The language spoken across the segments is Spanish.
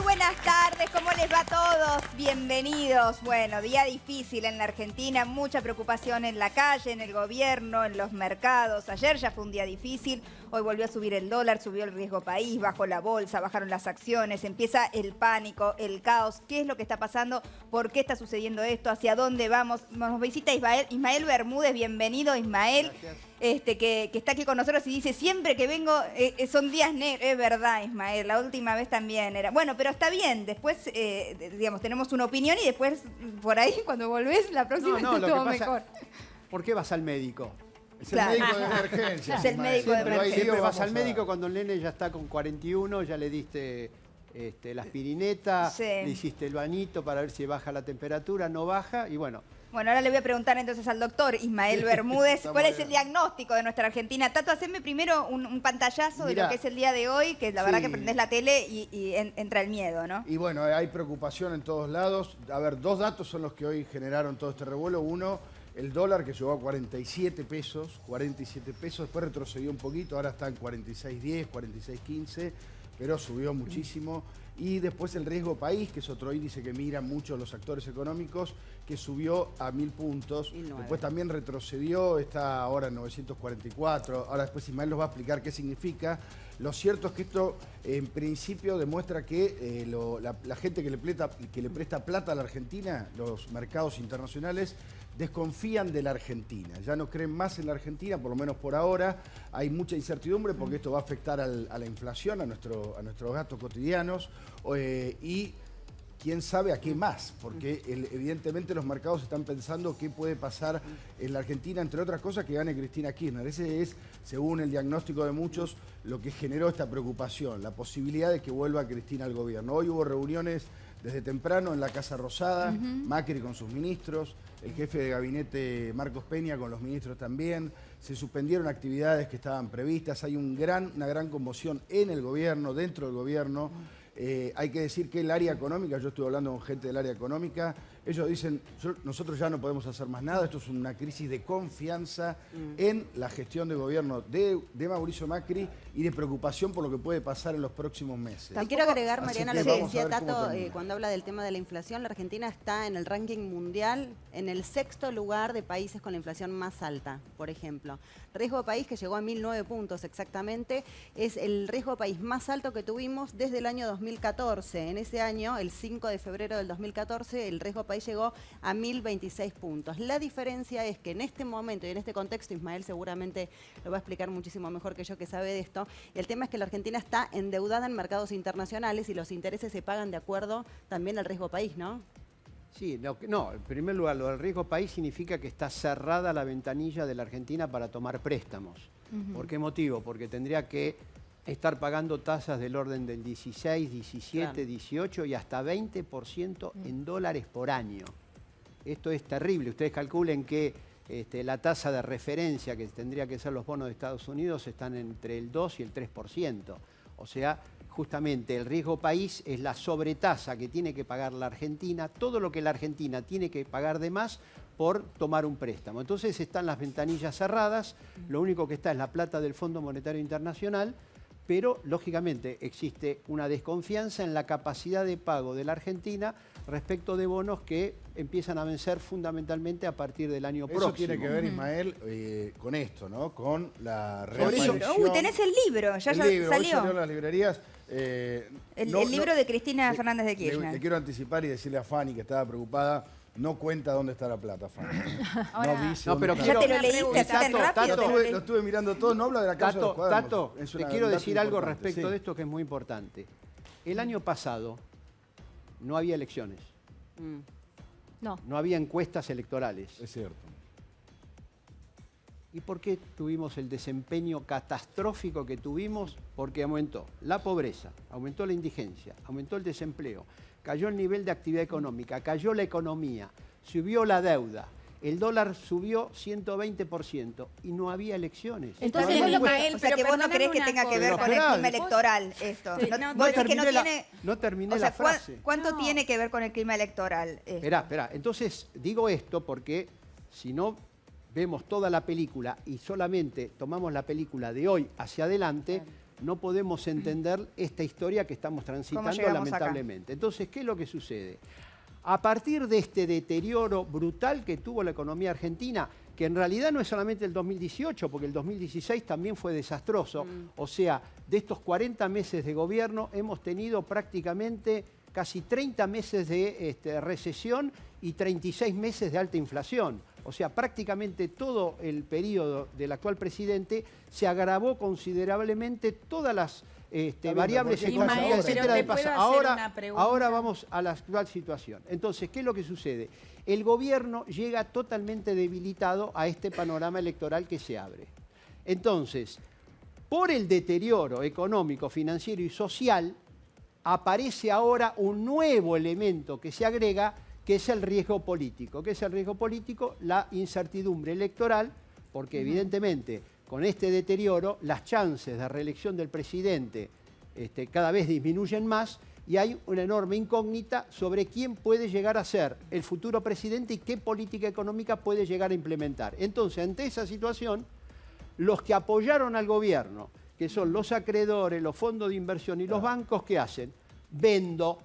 buenas tardes, ¿cómo les va a todos? Bienvenidos. Bueno, día difícil en la Argentina, mucha preocupación en la calle, en el gobierno, en los mercados. Ayer ya fue un día difícil, hoy volvió a subir el dólar, subió el riesgo país, bajó la bolsa, bajaron las acciones, empieza el pánico, el caos. ¿Qué es lo que está pasando? ¿Por qué está sucediendo esto? ¿Hacia dónde vamos? Nos visita Ismael Bermúdez, bienvenido Ismael. Que está aquí con nosotros y dice, siempre que vengo son días negros. Es verdad, Ismael, la última vez también era. Bueno, pero está bien, después, digamos, tenemos una opinión y después, por ahí, cuando volvés, la próxima está todo mejor. ¿Por qué vas al médico? Es el médico de emergencia. Es el médico de emergencia. Siempre vas al médico cuando el nene ya está con 41, ya le diste la aspirineta, Sí. le hiciste el bañito para ver si baja la temperatura, no baja, y bueno. Bueno, ahora le voy a preguntar entonces al doctor Ismael Bermúdez cuál es el diagnóstico de nuestra Argentina. Tato, haceme primero un pantallazo de lo que es el día de hoy, que la verdad que prendés la tele y entra el miedo, ¿no? Y bueno, hay preocupación en todos lados. A ver, dos datos son los que hoy generaron todo este revuelo. Uno, el dólar que llegó a 47 pesos, después retrocedió un poquito, ahora está en 46.10, 46.15, pero subió muchísimo. Y después el riesgo país, que es otro índice que miran mucho los actores económicos, que subió a 1000 puntos. Después también retrocedió, está ahora en 944. Ahora después Ismael nos va a explicar qué significa. Lo cierto es que esto en principio demuestra que la gente que le presta plata a la Argentina, los mercados internacionales, desconfían de la Argentina. Ya no creen más en la Argentina, por lo menos por ahora. Hay mucha incertidumbre porque esto va a afectar a la inflación, a nuestros gastos cotidianos y quién sabe a qué más, porque evidentemente los mercados están pensando qué puede pasar en la Argentina, entre otras cosas que gane Cristina Kirchner. Ese es, según el diagnóstico de muchos, lo que generó esta preocupación, la posibilidad de que vuelva Cristina al gobierno. Hoy hubo reuniones desde temprano en la Casa Rosada, Macri con sus ministros, el jefe de gabinete Marcos Peña con los ministros también. Se suspendieron actividades que estaban previstas, hay una gran conmoción en el gobierno, dentro del gobierno. Hay que decir que el área económica, yo estuve hablando con gente del área económica, ellos dicen, nosotros ya no podemos hacer más nada, esto es una crisis de confianza en la gestión de gobierno de Mauricio Macri y de preocupación por lo que puede pasar en los próximos meses. Te quiero agregar, Mariana, lo que decía Tato, termina. cuando habla del tema de la inflación, la Argentina está en el ranking mundial en el 6º lugar de países con la inflación más alta, por ejemplo. Riesgo país, que llegó a 1009 puntos exactamente, es el riesgo país más alto que tuvimos desde el año 2014. En ese año, el 5 de febrero del 2014, el riesgo país llegó a 1026 puntos. La diferencia es que en este momento y en este contexto, Ismael seguramente lo va a explicar muchísimo mejor que yo, que sabe de esto, el tema es que la Argentina está endeudada en mercados internacionales y los intereses se pagan de acuerdo también al riesgo país, ¿no? Sí, no, en primer lugar, lo del riesgo país significa que está cerrada la ventanilla de la Argentina para tomar préstamos. ¿Por qué motivo? Porque tendría que estar pagando tasas del orden del 16, 17, 18 y hasta 20% en dólares por año. Esto es terrible. Ustedes calculen que la tasa de referencia, que tendría que ser los bonos de Estados Unidos, están entre el 2 y el 3%. O sea, justamente el riesgo país es la sobretasa que tiene que pagar la Argentina, todo lo que la Argentina tiene que pagar de más por tomar un préstamo. Entonces están las ventanillas cerradas, lo único que está es la plata del Fondo Monetario Internacional, pero lógicamente existe una desconfianza en la capacidad de pago de la Argentina respecto de bonos que empiezan a vencer fundamentalmente a partir del año próximo. Eso tiene que ver, Ismael, con esto, ¿no? Con la reaparición. Uy, tenés el libro, ya salió. Hoy salió en las librerías. El libro de Cristina Fernández de Kirchner. Le quiero anticipar y decirle a Fanny, que estaba preocupada, no cuenta dónde está la plata, Fanny. Ahora, no dice pero ya te lo leíste así tan rápido. Lo estuve mirando todo, no habla de la causa de los cuadernos. Tato, te quiero decir algo respecto de esto que es muy importante. El año pasado no había elecciones. No había encuestas electorales. Es cierto. ¿Y por qué tuvimos el desempeño catastrófico que tuvimos? Porque aumentó la pobreza, aumentó la indigencia, aumentó el desempleo, cayó el nivel de actividad económica, cayó la economía, subió la deuda, el dólar subió 120% y no había elecciones. Entonces, o sea, que vos no creés que tenga que ver con el clima electoral esto. Sí, no terminé la frase. ¿Cuánto tiene que ver con el clima electoral? Esperá. Entonces, digo esto porque si no vemos toda la película y solamente tomamos la película de hoy hacia adelante, no podemos entender esta historia que estamos transitando lamentablemente. Entonces, ¿qué es lo que sucede? A partir de este deterioro brutal que tuvo la economía argentina, que en realidad no es solamente el 2018, porque el 2016 también fue desastroso. O sea, de estos 40 meses de gobierno hemos tenido prácticamente casi 30 meses de recesión y 36 meses de alta inflación. O sea, prácticamente todo el periodo del actual presidente se agravó considerablemente todas las variables económicas, etcétera, de paso. Ahora vamos a la actual situación. Entonces, ¿qué es lo que sucede? El gobierno llega totalmente debilitado a este panorama electoral que se abre. Entonces, por el deterioro económico, financiero y social, aparece ahora un nuevo elemento que se agrega, que es el riesgo político. ¿Qué es el riesgo político? La incertidumbre electoral, porque evidentemente con este deterioro las chances de reelección del presidente cada vez disminuyen más y hay una enorme incógnita sobre quién puede llegar a ser el futuro presidente y qué política económica puede llegar a implementar. Entonces, ante esa situación, los que apoyaron al gobierno, que son los acreedores, los fondos de inversión y los bancos, ¿qué hacen? Vendo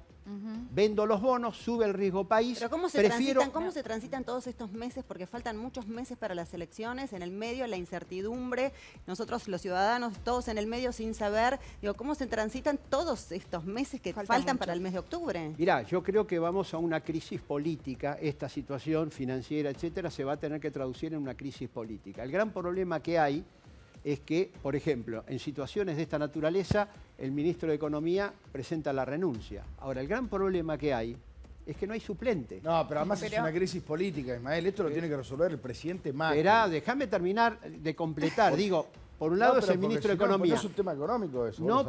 los bonos, sube el riesgo país. Pero ¿cómo se transitan todos estos meses? Porque faltan muchos meses para las elecciones, en el medio la incertidumbre, nosotros los ciudadanos todos en el medio sin saber. Digo, ¿cómo se transitan todos estos meses que faltan para el mes de octubre? Mirá, yo creo que vamos a una crisis política, esta situación financiera, etcétera, se va a tener que traducir en una crisis política. El gran problema que hay es que, por ejemplo, en situaciones de esta naturaleza, el ministro de Economía presenta la renuncia. Ahora, el gran problema que hay es que no hay suplente. No, pero además es una crisis política, Ismael. Esto lo tiene que resolver el presidente Macri. Esperá, déjame terminar de completar. Digo, por un lado es el ministro de Economía. No es un tema económico eso. No,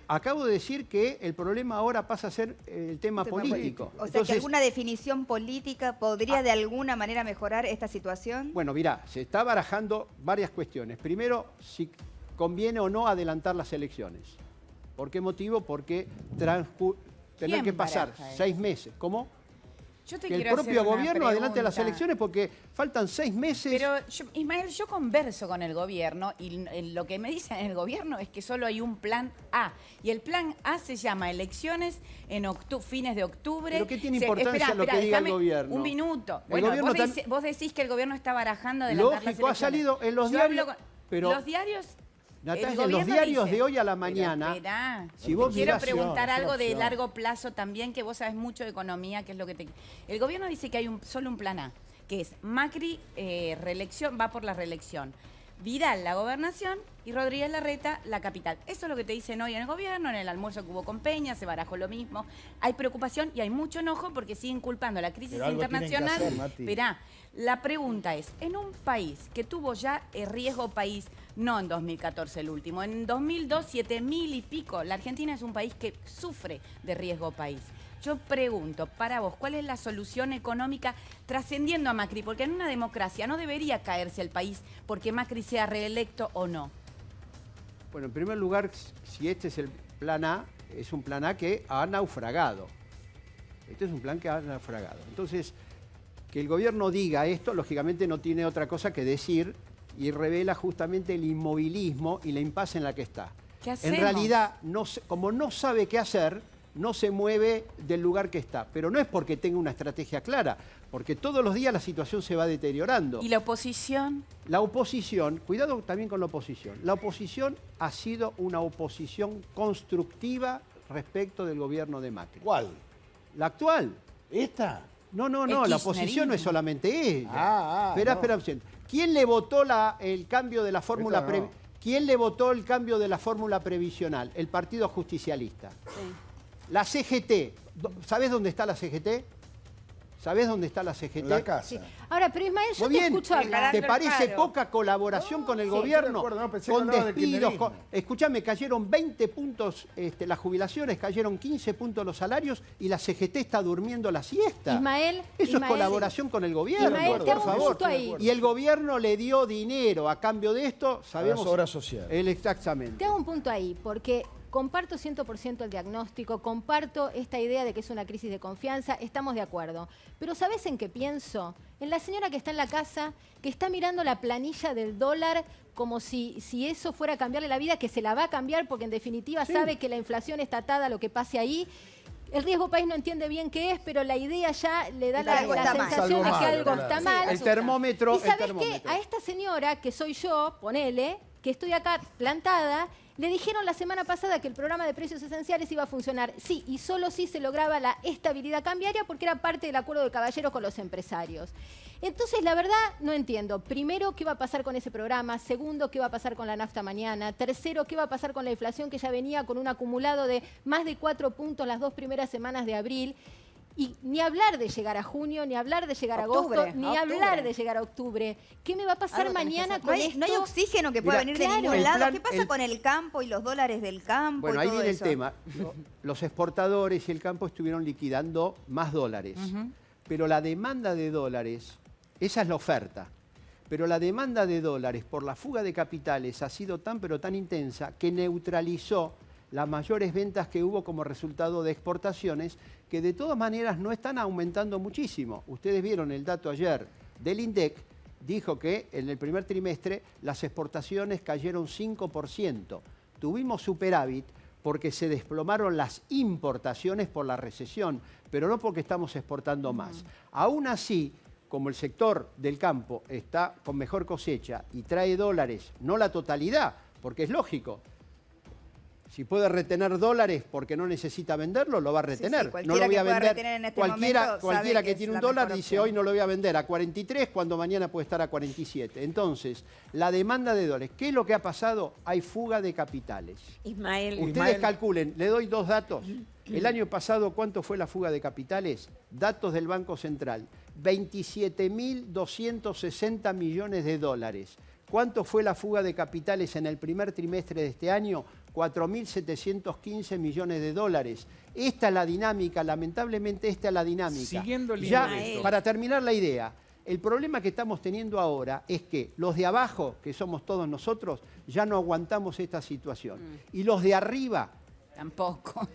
acabo de decir que el problema ahora pasa a ser el tema político. O sea, que alguna definición política podría de alguna manera mejorar esta situación. Bueno, mirá, se está barajando varias cuestiones. Primero, si conviene o no adelantar las elecciones. ¿Por qué motivo? Porque tener que pasar 6 meses. ¿Cómo? Que el propio gobierno adelante las elecciones porque faltan 6 meses. Pero, Ismael, yo converso con el gobierno y lo que me dicen en el gobierno es que solo hay un plan A. Y el plan A se llama elecciones en fines de octubre. ¿Pero qué tiene importancia lo que diga el gobierno? Un minuto. Bueno, vos decís que el gobierno está barajando adelantar las elecciones. Lógico, ha salido en los diarios. Pero los diarios... Natalia, en los diarios de hoy a la mañana, si vos quiero preguntar algo de largo plazo también, que vos sabés mucho de economía, que es lo que te... El gobierno dice que hay solo un plan A, que es Macri, reelección, va por la reelección. Vidal, la gobernación, y Rodríguez Larreta, la capital. Eso es lo que te dicen hoy en el gobierno, en el almuerzo que hubo con Peña, se barajó lo mismo. Hay preocupación y hay mucho enojo porque siguen culpando a la crisis internacional. Esperá, la pregunta es, en un país que tuvo ya riesgo país, no en 2014 el último, en 2002 7.000 y pico, la Argentina es un país que sufre de riesgo país. Yo pregunto, para vos, ¿cuál es la solución económica trascendiendo a Macri? Porque en una democracia no debería caerse el país porque Macri sea reelecto o no. Bueno, en primer lugar, si este es el plan A, es un plan A que ha naufragado. Este es un plan que ha naufragado. Entonces, que el gobierno diga esto, lógicamente no tiene otra cosa que decir y revela justamente el inmovilismo y la impasse en la que está. ¿Qué hacemos? En realidad, como no sabe qué hacer, no se mueve del lugar que está. Pero no es porque tenga una estrategia clara, porque todos los días la situación se va deteriorando. ¿Y la oposición? La oposición, cuidado también con la oposición, la oposición ha sido una oposición constructiva respecto del gobierno de Macri. ¿Cuál? La actual. ¿Esta? No, la oposición no es solamente ella. Espera. ¿Quién le votó el cambio de la fórmula ¿Quién le votó el cambio de la fórmula previsional? El Partido Justicialista. Sí. La CGT, ¿sabés dónde está la CGT? ¿Sabés dónde está la CGT? En la casa. Sí. Ahora, pero Ismael, yo Muy bien, te escucho hablar. ¿te parece poca colaboración con el gobierno? Con despidos, escúchame, cayeron 20 puntos las jubilaciones, cayeron 15 puntos los salarios y la CGT está durmiendo la siesta. Ismael, eso es colaboración con el gobierno, Ismael, por favor. ahí. Y el gobierno le dio dinero a cambio de esto, sabemos. Las obras sociales. Exactamente. Te hago un punto ahí, porque comparto 100% el diagnóstico, comparto esta idea de que es una crisis de confianza, estamos de acuerdo. Pero ¿sabés en qué pienso? En la señora que está en la casa, que está mirando la planilla del dólar como si eso fuera a cambiarle la vida, que se la va a cambiar porque en definitiva sabe que la inflación está atada a lo que pase ahí. El riesgo país no entiende bien qué es, pero la idea ya le da la sensación de que algo está mal. El termómetro. ¿Y sabes qué? A esta señora, que soy yo, ponele, que estoy acá plantada, le dijeron la semana pasada que el programa de precios esenciales iba a funcionar. Sí, y solo si se lograba la estabilidad cambiaria porque era parte del acuerdo de caballeros con los empresarios. Entonces, la verdad, no entiendo. Primero, ¿qué va a pasar con ese programa? Segundo, ¿qué va a pasar con la nafta mañana? Tercero, ¿qué va a pasar con la inflación que ya venía con un acumulado de más de 4 puntos las 2 primeras semanas de abril? Y ni hablar de llegar a junio, ni hablar de llegar a agosto, ni hablar de llegar a octubre. ¿Qué me va a pasar mañana con esto? No hay oxígeno que pueda venir de ningún lado. ¿Qué pasa con el campo y los dólares del campo? Bueno, y ahí todo viene eso? el tema. Los exportadores y el campo estuvieron liquidando más dólares. Pero la demanda de dólares, esa es la oferta. Pero la demanda de dólares por la fuga de capitales ha sido tan pero tan intensa que neutralizó las mayores ventas que hubo como resultado de exportaciones, que de todas maneras no están aumentando muchísimo. Ustedes vieron el dato ayer del INDEC, dijo que en el primer trimestre las exportaciones cayeron 5%. Tuvimos superávit porque se desplomaron las importaciones por la recesión, pero no porque estamos exportando más. Aún así, como el sector del campo está con mejor cosecha y trae dólares, no la totalidad, porque es lógico. Si puede retener dólares porque no necesita venderlo, lo va a retener. Cualquiera no lo voy a que pueda vender. retener en este Cualquiera momento que es tiene un la dólar mejor dice opción. hoy no lo voy a vender a 43 cuando mañana puede estar a 47. Entonces, la demanda de dólares. ¿Qué es lo que ha pasado? Hay fuga de capitales. Ustedes calculen, le doy 2 datos. El año pasado, ¿cuánto fue la fuga de capitales? Datos del Banco Central. 27.260 millones de dólares. ¿Cuánto fue la fuga de capitales en el primer trimestre de este año? 4.715 millones de dólares. Esta es la dinámica, lamentablemente esta es la dinámica. Siguiendo el Ya, libreto. para terminar la idea, el problema que estamos teniendo ahora es que los de abajo, que somos todos nosotros, ya no aguantamos esta situación. Y los de arriba Tampoco.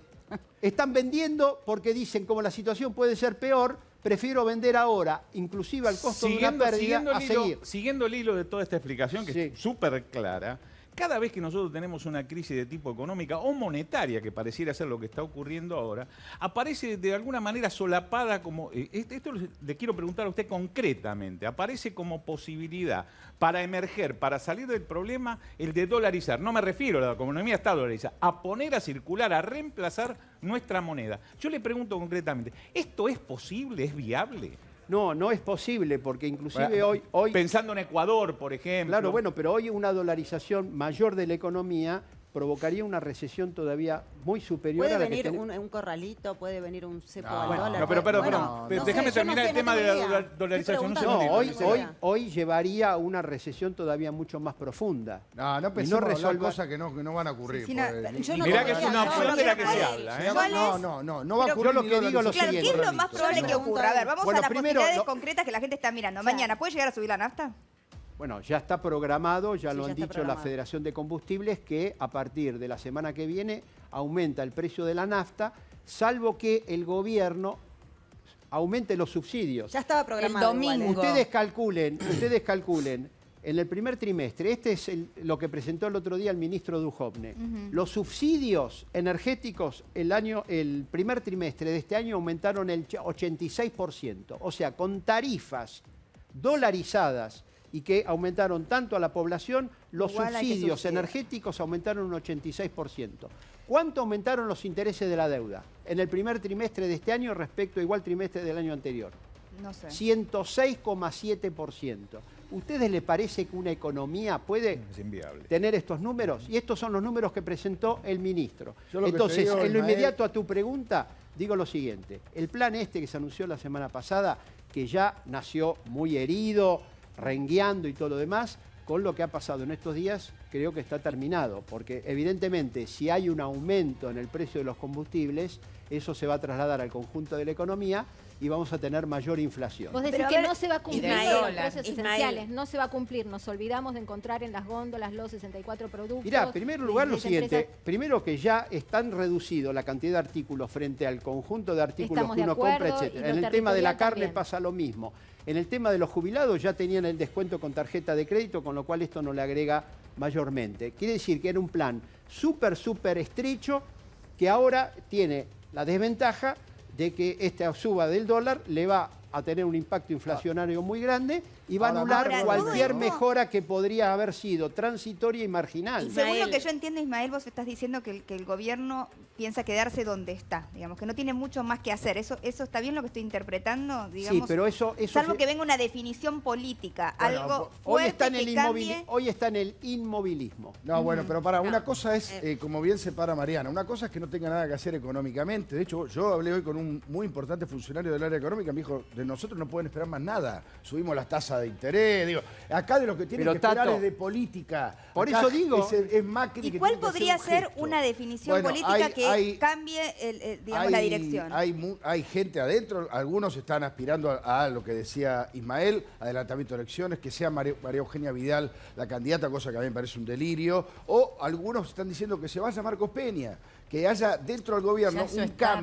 están vendiendo porque dicen, como la situación puede ser peor, prefiero vender ahora, inclusive al costo de una pérdida, a seguir. Siguiendo el hilo de toda esta explicación, que Sí. es súper clara, cada vez que nosotros tenemos una crisis de tipo económica o monetaria, que pareciera ser lo que está ocurriendo ahora, aparece de alguna manera solapada como... Esto le quiero preguntar a usted concretamente. Aparece como posibilidad para emerger, para salir del problema, el de dolarizar. No me refiero, la economía está dolarizada, a poner a circular, a reemplazar nuestra moneda. Yo le pregunto concretamente, ¿esto es posible? ¿Es viable? No, no es posible, porque inclusive hoy... Pensando en Ecuador, por ejemplo. Claro, bueno, pero hoy una dolarización mayor de la economía provocaría una recesión todavía muy superior Puede a la que venir tenemos. un corralito, puede venir un cepo No, al bueno, dólar. No, pero Bueno, pero no déjame sé, yo no terminar sé, el no tema de tengo la idea. dolarización. Estoy No, preguntando. hoy llevaría a una recesión todavía mucho más profunda. No Y pensemos no hablar resuelva- cosas que no van a ocurrir. Sí, no, porque yo ni- no ni- Mirá que es confío, una no, opción no, de la no, que no, se no, habla. ¿eh? ¿Cuál es? No va a Pero ocurrir. yo lo ni que digo dólares. lo Claro, ¿qué es lo siguiente. más probable que ocurra? A ver, vamos Bueno, a las primero, posibilidades lo- concretas que la gente está mirando. Claro. Mañana, ¿puede llegar a subir la nafta? Bueno, ya está programado, ya Sí, lo ya han está dicho la programado. Federación de Combustibles, que a partir de la semana que viene aumenta el precio de la nafta, salvo que el gobierno aumente los subsidios. Ya estaba programado. El igual, ¿eh? domingo. Ustedes calculen, en el primer trimestre, este es lo que presentó el otro día el ministro Duhovne, los subsidios energéticos el primer trimestre de este año aumentaron el 86%, o sea, con tarifas dolarizadas y que aumentaron tanto a la población, los Igual hay que subsidios subsidiar. energéticos aumentaron un 86%. ¿Cuánto aumentaron los intereses de la deuda en el primer trimestre de este año respecto al igual trimestre del año anterior? No sé. 106,7%. ¿Ustedes les parece que una economía puede Es inviable. tener estos números? Y estos son los números que presentó el ministro. Yo lo que te Entonces, digo, en lo Ismael- inmediato a tu pregunta, digo lo siguiente. El plan este que se anunció la semana pasada, que ya nació muy herido, rengueando y todo lo demás, con lo que ha pasado en estos días, creo que está terminado, porque evidentemente si hay un aumento en el precio de los combustibles, eso se va a trasladar al conjunto de la economía y vamos a tener mayor inflación. Vos decís Pero a que ver, no se va a cumplir Ismael, los precios Ismael. esenciales, no se va a cumplir. Nos olvidamos de encontrar en las góndolas los 64 productos. Mirá, en primer lugar lo 16 siguiente, empresas. primero que ya están reducido la cantidad de artículos frente al conjunto de artículos Estamos que de uno compra, acuerdo, etc. y En lo el tema de la territorial carne también. pasa lo mismo. En el tema de los jubilados ya tenían el descuento con tarjeta de crédito, con lo cual esto no le agrega mayormente. Quiere decir que era un plan súper estrecho que ahora tiene la desventaja de que esta suba del dólar le va a tener un impacto inflacionario muy grande y va a Ahora, anular ahora, cualquier todo esto- mejora que podría haber sido transitoria y marginal. Y según lo Ismael. que yo entiendo, Ismael, vos estás diciendo que el gobierno piensa quedarse donde está, digamos, que no tiene mucho más que hacer. ¿Eso está bien lo que estoy interpretando? Digamos, Sí, pero eso salvo se- que venga una definición política, Bueno, algo hoy fuerte está, en el que cambie. hoy está en el inmovilismo. No, bueno, pero para, una cosa es, como bien separa Mariana, una cosa es que no tenga nada que hacer económicamente. De hecho, yo hablé hoy con un muy importante funcionario del área económica, me dijo, de nosotros no pueden esperar más nada. Subimos las tasas de interés, digo, acá de lo que tienen Pero, que esperar Tato, es de política. por Acá eso digo- es Macri ¿Y que cuál tiene que hacer podría un ser gesto. una definición Bueno, política que hay- cambie digamos, la dirección? Hay gente adentro, algunos están aspirando a lo que decía Ismael, adelantamiento de elecciones, que sea María Eugenia Vidal la candidata, cosa que a mí me parece un delirio, o algunos están diciendo que se vaya Marcos Peña, que haya dentro del gobierno Ya eso un es tarde.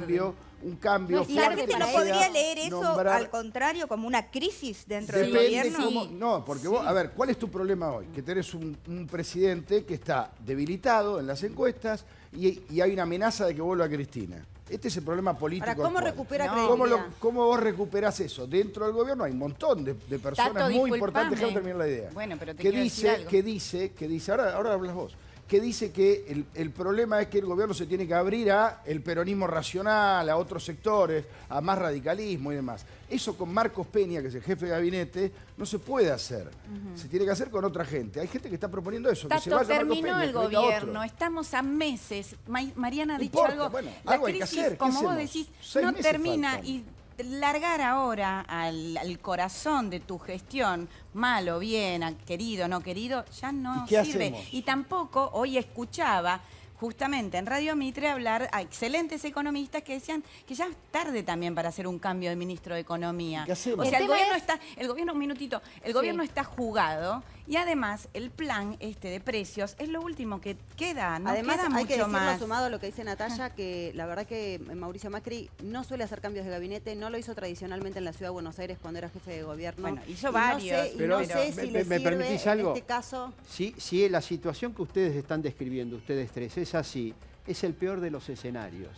cambio No es ¿Y la tarde gente para no eso. podría leer eso, Nombrar- al contrario, como una crisis dentro del Depende gobierno? cómo... No, porque vos, a ver, ¿cuál es tu problema hoy? Que tenés un presidente que está debilitado en las encuestas y hay una amenaza de que vuelva Cristina. Este es el problema político. Ahora, ¿cómo actual. recupera ¿Cómo, credibilidad? ¿Cómo vos recuperás eso? Dentro del gobierno hay un montón de personas Tato, muy disculpame. importantes, déjame terminar la idea. Bueno, pero te que quiero decir algo. dice, ahora hablas vos, que dice que el problema es que el gobierno se tiene que abrir a el peronismo racional, a otros sectores, a más radicalismo y demás. Eso con Marcos Peña, que es el jefe de gabinete, no se puede hacer. Se tiene que hacer con otra gente. Hay gente que está proponiendo eso, que se Tato, vaya Marcos terminó Peña, el que venga gobierno, otro. estamos a meses. Mariana ha No dicho importa, algo. bueno, la algo hay que crisis, hacer, ¿qué como vos hacemos? decís, 6 no meses termina faltan. y largar ahora al corazón de tu gestión, malo, bien, querido, no querido, ya no ¿Y qué sirve. hacemos? Y tampoco hoy escuchaba justamente en Radio Mitre hablar a excelentes economistas que decían que ya es tarde también para hacer un cambio de ministro de Economía. ¿Qué hacemos? O sea, El el tema gobierno es- está, el gobierno, un minutito, el gobierno está jugado y además el plan de precios es lo último que queda, no Además, queda hay que mucho decirlo más. sumado a lo que dice Natalia, que la verdad que Mauricio Macri no suele hacer cambios de gabinete, no lo hizo tradicionalmente en la Ciudad de Buenos Aires cuando era jefe de gobierno. Bueno, hizo Y varios, No sé, y pero- no sé si ¿me- le me sirve permitís en algo? este caso. Si la situación que ustedes están describiendo, ustedes tres, es así, es el peor de los escenarios.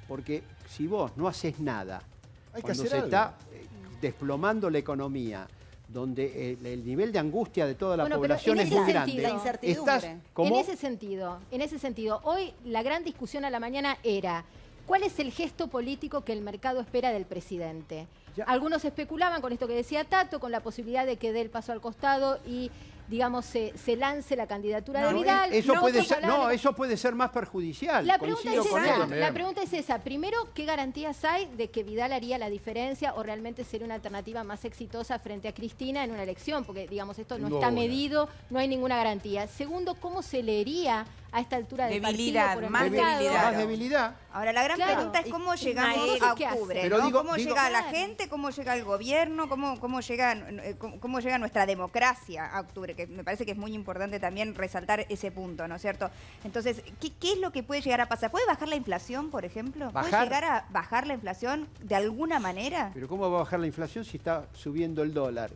Porque si vos no haces nada, Hay que cuando hacer se algo. está desplomando la economía, donde el nivel de angustia de toda la Bueno, pero población en es ese muy sentido, grande, la incertidumbre. estás como... En ese sentido, hoy la gran discusión a la mañana era ¿cuál es el gesto político que el mercado espera del presidente? Ya. Algunos especulaban con esto que decía Tato, con la posibilidad de que dé el paso al costado y, digamos, se lance la candidatura de Vidal. Eso puede Otros ser, hablaban de- eso puede ser más perjudicial. La pregunta, coincido es con esa, él. la pregunta es esa. Primero, ¿qué garantías hay de que Vidal haría la diferencia o realmente sería una alternativa más exitosa frente a Cristina en una elección? Porque, digamos, esto no Sin está duda. medido, no hay ninguna garantía. Segundo, ¿cómo se leería a esta altura del Debilidad, partido por el más mercado? debilidad. Más debilidad. Ahora, la gran Claro. pregunta es cómo llegamos Ismael, a ¿qué hace? octubre, Pero ¿no? digo- ¿Cómo digo- llega la Claro. gente? ¿Cómo llega el gobierno? ¿Cómo llega nuestra democracia a octubre? Que me parece que es muy importante también resaltar ese punto, ¿no es cierto? Entonces, ¿qué es lo que puede llegar a pasar? ¿Puede bajar la inflación, por ejemplo? ¿Puede ¿Bajar? llegar a bajar la inflación de alguna manera? Pero ¿cómo va a bajar la inflación si está subiendo el dólar?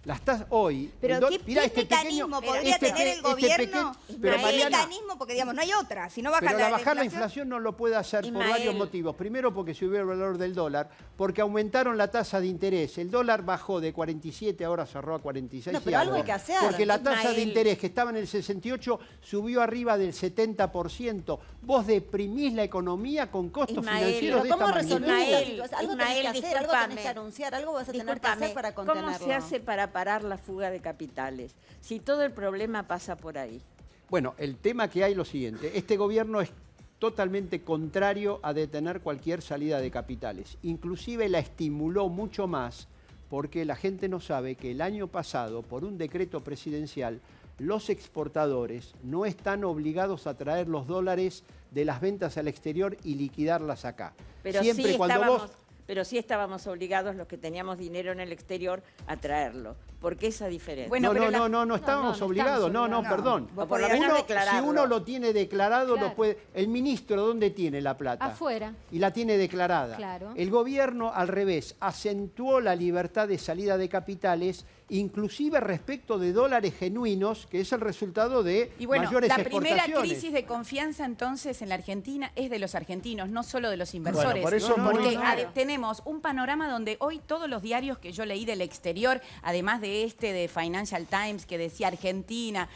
Las tasas hoy... Pero el do- ¿qué mirá, mecanismo podría tener el gobierno? pero ¿Qué Mariana, mecanismo? Porque, digamos, no hay otra. Si no baja pero la bajar la inflación... inflación no lo puede hacer por Ismael. varios motivos. Primero, porque subió el valor del dólar, porque aumentaron la tasa de interés. El dólar bajó de 47, ahora cerró a 46 No, y pero algo algo. hay que hacer. Porque la tasa de Ismael. interés que estaba en el 68 subió arriba del 70%. Vos deprimís la economía con costos Ismael, financieros de Pero ¿cómo esta resolvés magnitud. esta Ismael, situación? Algo tenés que Ismael, hacer, algo tenés que discúlpame. anunciar, algo vas a tener que Discúlpame, hacer para ¿cómo contenerlo. se hace para parar la fuga de capitales? Si todo el problema pasa por ahí. Bueno, el tema que hay es lo siguiente. Este gobierno es totalmente contrario a detener cualquier salida de capitales. Inclusive la estimuló mucho más porque la gente no sabe que el año pasado, por un decreto presidencial, los exportadores no están obligados a traer los dólares de las ventas al exterior y liquidarlas acá. Pero Siempre sí cuando estábamos, vos... pero sí estábamos obligados los que teníamos dinero en el exterior a traerlo. ¿Por qué esa diferencia? Bueno, pero no estábamos obligados, perdón. O por lo menos declararlo. Si uno lo tiene declarado, Claro. lo puede... El ministro, ¿dónde tiene la plata? Afuera. Y la tiene declarada. Claro. El gobierno, al revés, acentuó la libertad de salida de capitales, inclusive respecto de dólares genuinos, que es el resultado de Y bueno, mayores la primera exportaciones. crisis de confianza entonces en la Argentina es de los argentinos, no solo de los inversores. por eso porque claro. tenemos un panorama donde hoy todos los diarios que yo leí del exterior, además de de Financial Times, que decía Argentina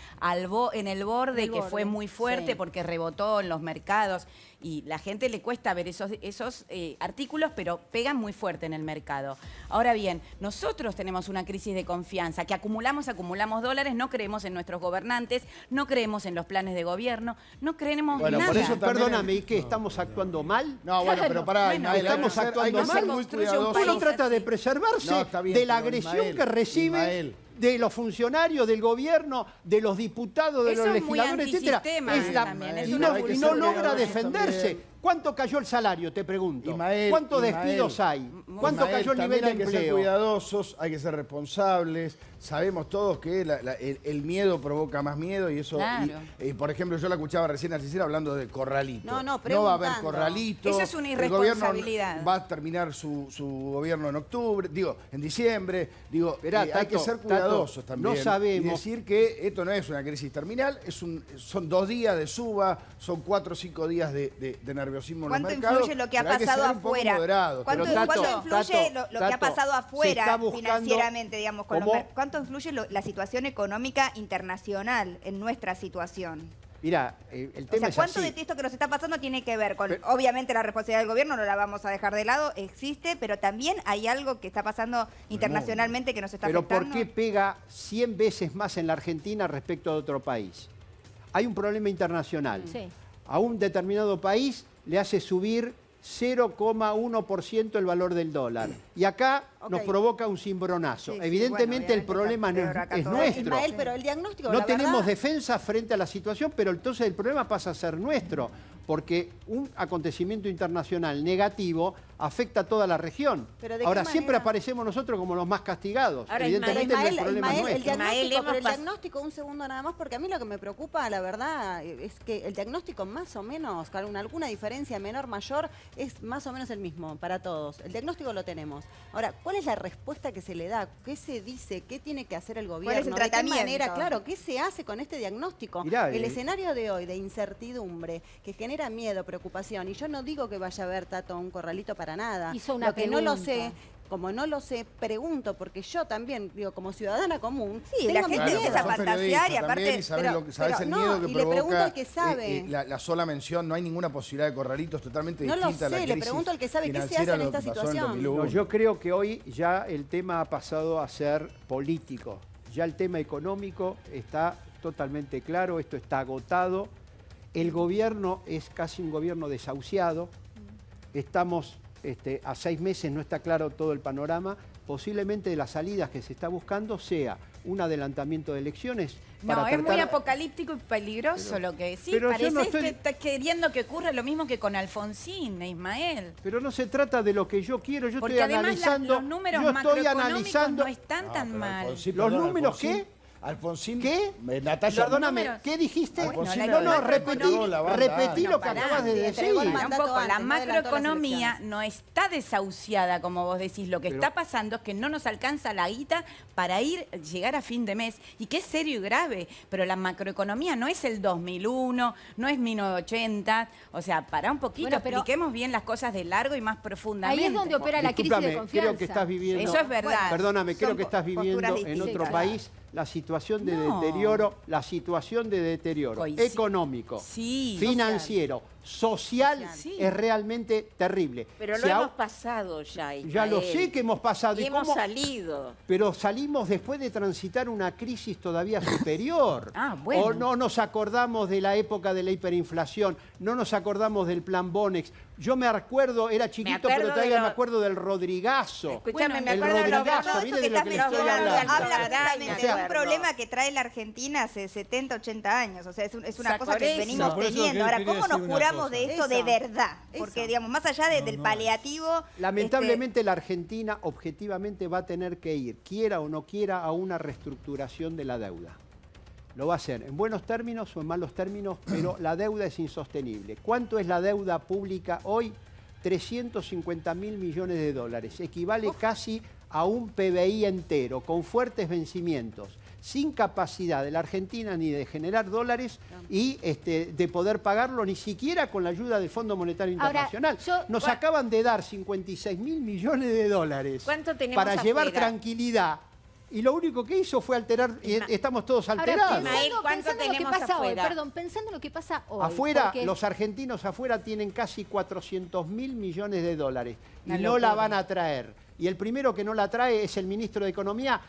en el borde, que fue muy fuerte sí. porque rebotó en los mercados. Y la gente le cuesta ver esos artículos, pero pegan muy fuerte en el mercado. Ahora bien, nosotros tenemos una crisis de confianza, que acumulamos dólares, no creemos en nuestros gobernantes, no creemos en los planes de gobierno, no creemos Bueno, en por nada. eso también Perdóname, ¿y qué? ¿Estamos actuando mal? No, bueno, pero pará, Bueno, Ismael, estamos hay que actuando ser mal. muy Construye un cuidadosos. Uno país trata de así. preservarse No, está bien, de la pero agresión Ismael, que recibe Ismael. de los funcionarios, del gobierno, de los diputados, de Eso los es muy legisladores, etcétera. antisistema Es la- también, y es no, una y hay que no ser logra cuidadosos defenderse. también. ¿Cuánto cayó el salario, te pregunto? Ismael, ¿Cuántos Ismael. despidos hay? ¿Cuánto Ismael, cayó el nivel también de hay que ser empleo? cuidadosos, hay que ser responsables. Sabemos todos que el miedo provoca más miedo y eso... Claro. Y, por ejemplo, yo la escuchaba recién a Cecilia hablando de corralito. No, va a haber preguntando. corralito. Eso es una El gobierno irresponsabilidad. va a terminar su gobierno en octubre, en diciembre. Esperá, Hay Tato, que ser Tato, cuidadosos también. no sabemos. Y decir que esto no es una crisis terminal, son 2 días de suba, son 4 o 5 días de nerviosismo en los ¿Cuánto mercados. influye lo que ha pero hay que pasado ser un poco afuera? moderados. ¿Cuánto, Pero, Tato, cuánto influye Tato, lo que ha Tato, pasado se afuera está buscando financieramente, digamos, con cómo- ¿cuánto influye la situación económica internacional en nuestra situación? Mirá, el O tema sea, es ¿cuánto así. de esto que nos está pasando tiene que ver con, Pero- obviamente la responsabilidad del gobierno, no la vamos a dejar de lado, existe, pero también hay algo que está pasando internacionalmente que nos está Pero ¿por afectando? qué pega 100 veces más en la Argentina respecto a otro país? Hay un problema internacional. Sí. A un determinado país le hace subir 0,1% el valor del dólar. Y acá nos Ok. provoca un cimbronazo. Sí, sí, Evidentemente bueno, el problema obviamente no está peor es acá nuestro. Ismael, pero el diagnóstico, No la tenemos verdad, defensa frente a la situación, pero entonces el problema pasa a ser nuestro, porque un acontecimiento internacional negativo afecta a toda la región. Pero ¿de qué Ahora, siempre manera? aparecemos nosotros como los más castigados. Ahora, Evidentemente Ismael, el problema es Ismael, el nuestro. Ismael, diagnóstico, pero el hemos pas- diagnóstico, un segundo nada más, porque a mí lo que me preocupa, la verdad, es que el diagnóstico más o menos, con alguna diferencia menor, mayor, es más o menos el mismo para todos. El diagnóstico lo tenemos. Ahora, ¿cuál es la respuesta que se le da? ¿Qué se dice? ¿Qué tiene que hacer el gobierno? es el ¿De qué tratamiento? manera? Claro, ¿qué se hace con este diagnóstico? Mirá, el escenario de hoy de incertidumbre, que genera miedo, preocupación, y yo no digo que vaya a haber, Tato, un corralito para nada. Hizo una Lo que no lo pregunta. sé, como no lo sé, pregunto, porque yo también, digo, como ciudadana común, Sí, tengo la mi gente miedo. empieza a sos fantasear periodista y aparte- también, y sabés, pero- sabés pero el no, miedo que y le pregunto provoca al que sabe. la sola mención. No hay ninguna posibilidad de corralitos, totalmente No lo distinta a la sé, le crisis pregunto al que sabe qué se hace financiera en lo esta que pasó en situación. 2001. No, yo creo que hoy ya el tema ha pasado a ser político. Ya el tema económico está totalmente claro, esto está agotado. El gobierno es casi un gobierno desahuciado. Estamos a 6 meses, no está claro todo el panorama. Posiblemente de las salidas que se está buscando sea un adelantamiento de elecciones. No, para es muy tratar- apocalíptico y peligroso lo que sí. pero yo Parece no estoy- que está queriendo que ocurra lo mismo que con Alfonsín, Ismael. Pero no se trata de lo que yo quiero, yo Porque estoy además analizando. los números yo estoy macroeconómicos analizando. no están No, tan pero mal. Alfonsín, ¿Los perdón, números Alfonsín- qué? Alfonsín, ¿Qué? Natalia, Perdóname, números- ¿qué dijiste? Alfonsín la no, no, macroeconomía- repetí No, lo que pará, acabas de sí, decir. entregó el Para un mandato poco, la antes, no adelantó las macroeconomía elecciones. no está desahuciada, como vos decís. Lo que Pero- está pasando es que no nos alcanza la guita para llegar a fin de mes. Y que es serio y grave. Pero la macroeconomía no es el 2001, no es 1980. O sea, pará un poquito, Bueno, pero- expliquemos bien las cosas de largo y más profundamente. Ahí es donde opera la crisis de Discúlpame, confianza. creo que estás viviendo. Eso es verdad. Perdóname, creo Son que estás viviendo posturas en distintas. otro país la situación de No. deterioro, la situación de deterioro Coincido. económico, Sí. financiero, social Sí. es realmente terrible. Pero Si lo a- hemos pasado ya, Ya lo Ismael. sé que hemos pasado. Y hemos cómo- salido. Pero salimos después de transitar una crisis todavía superior. Ah, bueno. O no nos acordamos de la época de la hiperinflación, no nos acordamos del plan Bonex. Yo me acuerdo, era chiquito, acuerdo pero de todavía lo- me acuerdo del Rodrigazo. Escúchame, me el acuerdo de los Rodrigazo, Todo bonos. ¿viste esto que de lo estás que le estoy mencionando hablando? habla Araña, justamente de un acuerdo. problema que trae la Argentina hace 70, 80 años. O sea, es una Exacto, cosa por que eso. venimos Por eso teniendo. que Ahora, quería ¿cómo nos decir una curamos cosa. de esto de Eso. verdad? Porque, Eso. digamos, más allá del paliativo... Lamentablemente la Argentina objetivamente va a tener que ir, quiera o no quiera, a una reestructuración de la deuda. Lo va a hacer en buenos términos o en malos términos, pero la deuda es insostenible. ¿Cuánto es la deuda pública hoy? 350.000 millones de dólares. Equivale casi a un PBI entero, con fuertes vencimientos, sin capacidad de la Argentina ni de generar dólares y de poder pagarlo, ni siquiera con la ayuda del Fondo Monetario Ahora, Internacional. yo- Nos acaban de dar 56.000 millones de dólares ¿Cuánto tenemos para llevar afuera? tranquilidad. Y lo único que hizo fue alterar, y estamos todos Ahora, alterados. Ismael, ¿cuánto pensando en lo que tenemos pasa afuera? hoy, perdón, pensando en lo que pasa hoy. Afuera, porque- los argentinos afuera tienen casi 400.000 millones de dólares y Una no la locura. van a traer. Y el primero que no la trae es el ministro de Economía,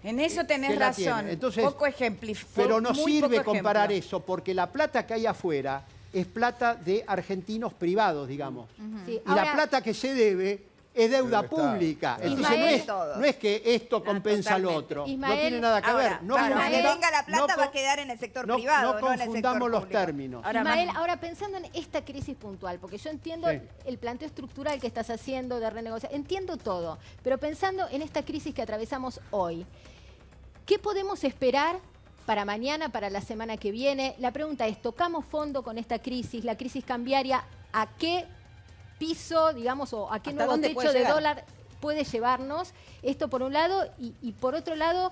En eso tenés que la razón. tiene. Entonces, Poco ejemplificado. pero no sirve comparar eso, porque la plata que hay afuera es plata de argentinos privados, digamos. Sí, Y ahora- la plata que se debe es deuda Del Estado. pública. Entonces Ismael- no es que esto compensa lo totalmente. otro. No Ismael, tiene nada que ahora, ver. No Claro, Ismael- donde venga la plata no va a con- quedar en el sector no- privado, no no en el sector confundamos los público. términos. Ahora, Ismael, Manu. ahora pensando en esta crisis puntual, porque yo entiendo Sí. el planteo estructural que estás haciendo de renegociar, entiendo todo, pero pensando en esta crisis que atravesamos hoy, ¿qué podemos esperar para mañana, para la semana que viene? La pregunta es, ¿tocamos fondo con esta crisis, la crisis cambiaria? ¿A qué piso, digamos, o a qué ¿Hasta nuevo dónde techo puede de llegar? dólar puede llevarnos? Esto por un lado, y por otro lado,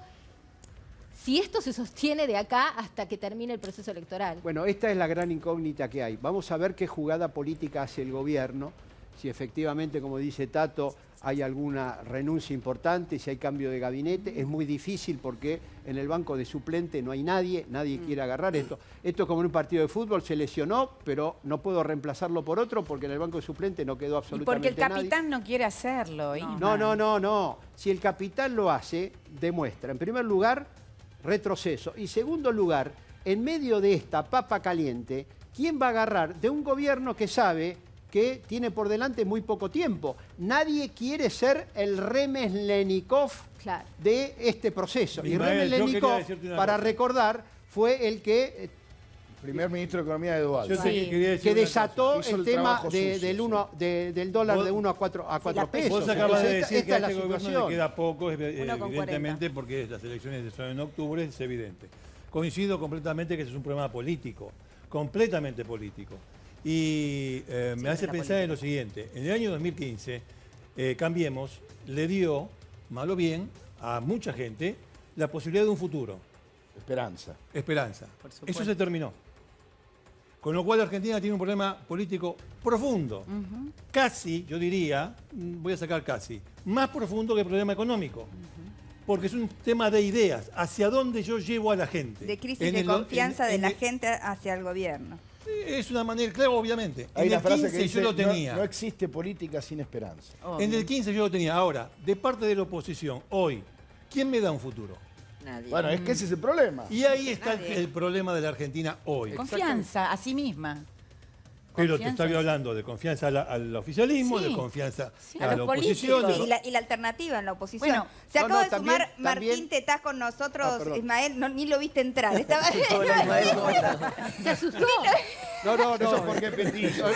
si esto se sostiene de acá hasta que termine el proceso electoral. Bueno, esta es la gran incógnita que hay. Vamos a ver qué jugada política hace el gobierno, si efectivamente, como dice Tato, hay alguna renuncia importante, si hay cambio de gabinete. Es muy difícil porque en el banco de suplente no hay nadie quiere agarrar esto. Esto es como en un partido de fútbol, se lesionó, pero no puedo reemplazarlo por otro porque en el banco de suplente no quedó Y absolutamente porque el nadie. capitán no quiere hacerlo. No. Si el capitán lo hace, demuestra, en primer lugar, retroceso. Y segundo lugar, en medio de esta papa caliente, ¿quién va a agarrar de un gobierno que sabe que tiene por delante muy poco tiempo? Nadie quiere ser el Remeslenikov Claro. de este proceso. Y Ismael, yo quería Remeslenikov, decirte una para cosa. recordar, fue el que Primer ministro de Economía de Eduardo. Yo te Sí. quería decir que una desató Hizo el el tema trabajo sucio, del dólar Vos- de 1 a 4 la pesos. Vos acabas de Entonces, decir que esta a es la este gobierno le situación. queda poco, 1,40. evidentemente, porque las elecciones son en octubre, es evidente. Coincido completamente que ese es un problema político, completamente político. Y me hace pensar en lo siguiente. En el año 2015, Cambiemos le dio, mal o bien, a mucha gente la posibilidad de un futuro, Esperanza. esperanza. Por supuesto. Eso se terminó. Con lo cual Argentina tiene un problema político profundo. Casi, yo diría, voy a sacar casi, más profundo que el problema económico. Porque es un tema de ideas, hacia dónde yo llevo a la gente. De crisis En de el- confianza de en la el- gente hacia el gobierno. Es una manera, claro, obviamente. Hay En una el frase 15 que dice, yo lo "No- tenía. No, existe política sin esperanza". En el 15 yo lo tenía. Ahora, de parte de la oposición, hoy, ¿quién me da un futuro? Nadie. Bueno, es que ese es el problema. Y ahí está el problema de la Argentina hoy. Confianza a sí misma. Pero te Confianza, estoy sí. hablando de confianza al oficialismo, Sí. de confianza Sí. a A la los oposición. políticos. Y la alternativa en la oposición. Bueno, se no, acaba no, de también- sumar Martín también- Tetaz con nosotros, perdón. Ismael, ni lo viste entrar. Estaba... ¿Se asustó? No, Eso porque petizo.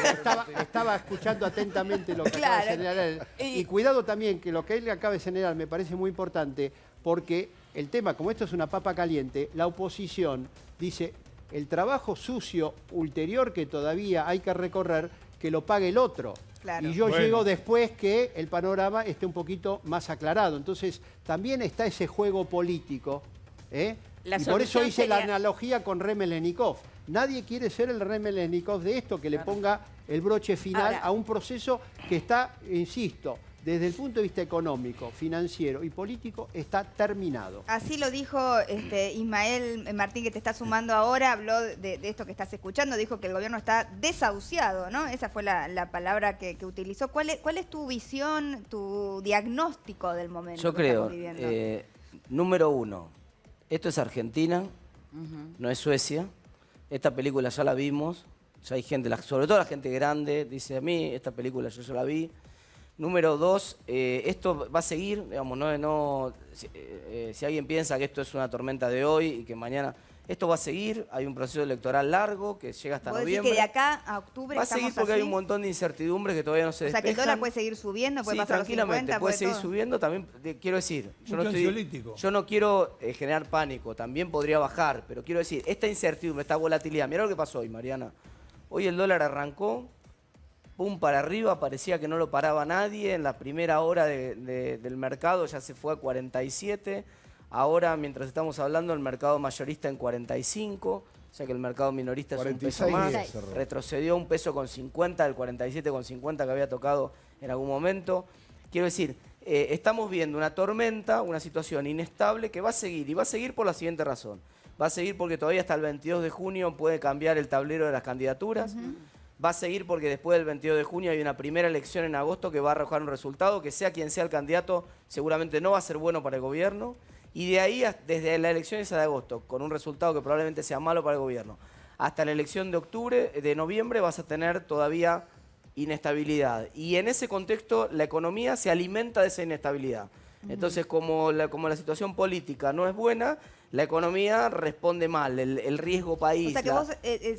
estaba escuchando atentamente lo que acaba de Claro. señalar él. Y cuidado también, que lo que él acaba de señalar me parece muy importante, porque el tema, como esto es una papa caliente, la oposición dice, el trabajo sucio ulterior que todavía hay que recorrer, que lo pague el otro. Claro. Y yo Bueno. llego después que el panorama esté un poquito más aclarado. Entonces, también está ese juego político, ¿eh? La Y por eso solución hice la sería- analogía con Remeslenikov. Nadie quiere ser el Remeslenikov de esto, que le ponga el broche final Ahora- a un proceso que está, insisto, desde el punto de vista económico, financiero y político, está terminado. Así lo dijo Ismael Martín, que te está sumando ahora, habló de esto que estás escuchando, dijo que el gobierno está desahuciado, ¿no? Esa fue la palabra que utilizó. ¿Cuál es tu visión, tu diagnóstico del momento? Yo que creo, estamos viviendo? número uno, esto es Argentina, no es Suecia. Esta película ya la vimos, ya hay gente, sobre todo la gente grande, dice a mí, esta película yo ya la vi. Número dos, esto va a seguir, digamos, si alguien piensa que esto es una tormenta de hoy y que mañana... Esto va a seguir, hay un proceso electoral largo que llega hasta noviembre. ¿Vos decís que de acá a octubre va a seguir porque así? hay un montón de incertidumbres que todavía no se despejan. O sea, que el dólar puede seguir subiendo, puede sí, pasar los 50, tranquilamente, puede seguir todo. subiendo. También quiero decir, Ansiolítico. yo no quiero generar pánico, también podría bajar, pero quiero decir, esta incertidumbre, esta volatilidad, mirá lo que pasó hoy, Mariana. Hoy el dólar arrancó, pum, para arriba, parecía que no lo paraba nadie, en la primera hora del mercado ya se fue a 47. Ahora, mientras estamos hablando, el mercado mayorista en 45, o sea que el mercado minorista es un peso más. Retrocedió un peso con 50, del 47,50 que había tocado en algún momento. Quiero decir, estamos viendo una tormenta, una situación inestable que va a seguir, y va a seguir por la siguiente razón. Va a seguir porque todavía hasta el 22 de junio puede cambiar el tablero de las candidaturas. Va a seguir porque después del 22 de junio hay una primera elección en agosto que va a arrojar un resultado que sea quien sea el candidato, seguramente no va a ser bueno para el gobierno. Y de ahí, desde la elección esa de agosto, con un resultado que probablemente sea malo para el gobierno, hasta la elección de noviembre vas a tener todavía inestabilidad. Y en ese contexto la economía se alimenta de esa inestabilidad. Entonces, como la situación política no es buena, la economía responde mal, el riesgo país. O sea que vos,